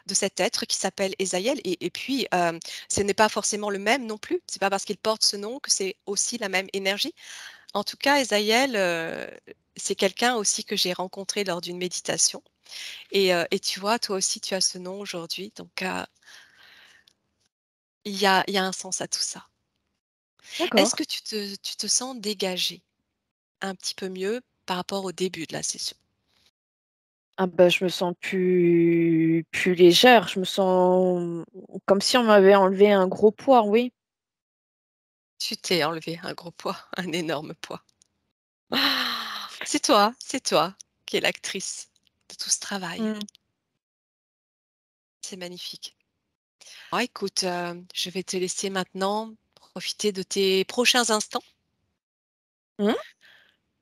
de cet être qui s'appelle Esaïel. Et puis, ce n'est pas forcément le même non plus. C'est pas parce qu'il porte ce nom que c'est aussi la même énergie. En tout cas, Esaïel, c'est quelqu'un aussi que j'ai rencontré lors d'une méditation. Et tu vois, toi aussi, tu as ce nom aujourd'hui. Donc, il y a un sens à tout ça. Est-ce D'accord. que tu te sens dégagé un petit peu mieux par rapport au début de la session? Ah bah, je me sens plus légère, je me sens comme si on m'avait enlevé un gros poids, oui. Tu t'es enlevé un gros poids, un énorme poids. C'est toi qui es l'actrice de tout ce travail. Mmh. C'est magnifique. Ah, écoute, je vais te laisser maintenant profiter de tes prochains instants, Mmh.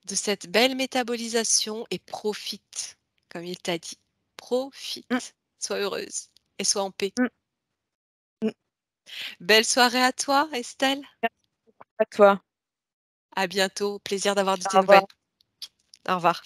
de cette belle métabolisation et profite, comme il t'a dit. Mmh. Profite, sois heureuse et sois en paix. Mmh. Mmh. Belle soirée à toi, Estelle. À toi. À bientôt. Plaisir d'avoir de tes Au revoir. nouvelles. Au revoir.